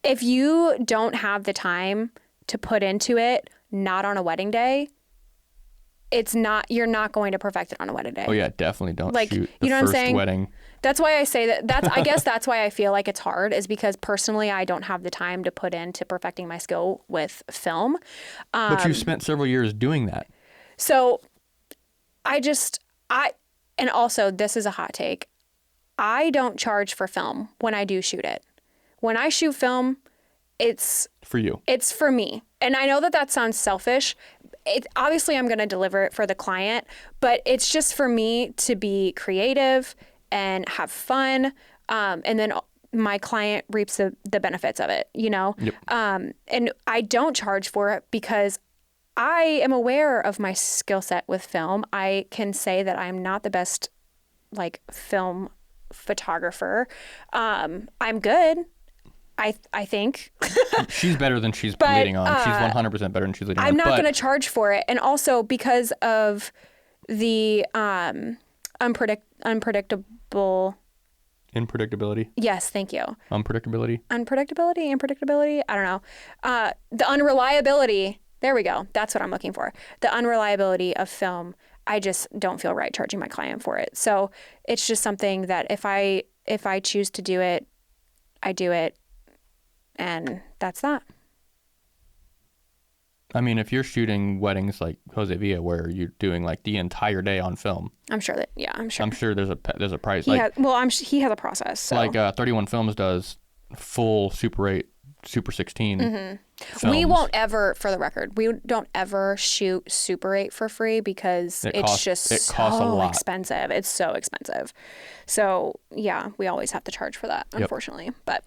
if you don't have the time to put into it, not on a wedding day. You're not going to perfect it on a wedding day. Oh yeah, definitely don't shoot the you know first what I'm saying? wedding. That's why I say that. I guess that's why I feel like it's hard, is because personally I don't have the time to put into perfecting my skill with film. But you've spent several years doing that. So And also, this is a hot take. I don't charge for film when I do shoot it. When I shoot film, it's for you. It's for me. And I know that sounds selfish. Obviously, I'm going to deliver it for the client, but it's just for me to be creative and have fun. And then my client reaps the benefits of it, you know? Yep. And I don't charge for it because I am aware of my skill set with film. I can say that I'm not the best like film photographer. I'm good. I think. She's better than she's leading on. She's 100% better than she's leading on. I'm not going to charge for it. And also because of the unpredictable... Unpredictability? Yes, thank you. Unpredictability? Unpredictability? I don't know. The unreliability. There we go. That's what I'm looking for. The unreliability of film. I just don't feel right charging my client for it. So it's just something that if I choose to do it, I do it. And that's that. I mean, if you're shooting weddings like Jose Villa, where you're doing like the entire day on film, I'm sure. I'm sure there's a price. He has a process. So. Like 31 Films does full Super 8, Super 16. Mm-hmm. We won't ever, for the record, we don't ever shoot Super 8 for free because it costs a lot. Expensive. It's so expensive. So yeah, we always have to charge for that, unfortunately. Yep.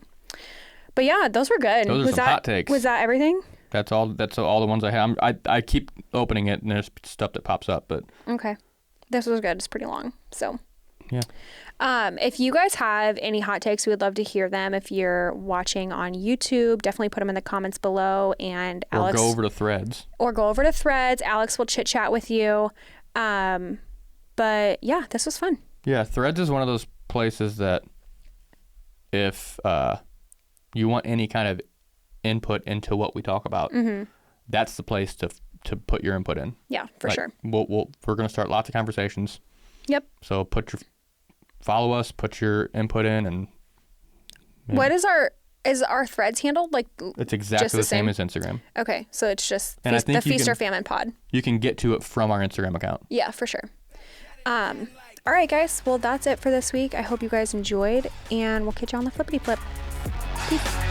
But yeah, those were good. Those are some hot takes. Was that everything? That's all the ones I have. I keep opening it and there's stuff that pops up, but okay. This was good. It's pretty long. So yeah. If you guys have any hot takes, we would love to hear them. If you're watching on YouTube, definitely put them in the comments below, and Alex, or go over to Threads. Alex will chit chat with you. But yeah, this was fun. Yeah, Threads is one of those places that if you want any kind of input into what we talk about, that's the place to put your input in. Yeah, for sure. We're going to start lots of conversations. Yep. So follow us, put your input in, and what is our Threads handle like? It's exactly the same as Instagram. Okay, so it's just the Feast or Famine Pod. You can get to it from our Instagram account. Yeah, for sure. All right, guys. Well, that's it for this week. I hope you guys enjoyed, and we'll catch you on the flippity flip. Peace.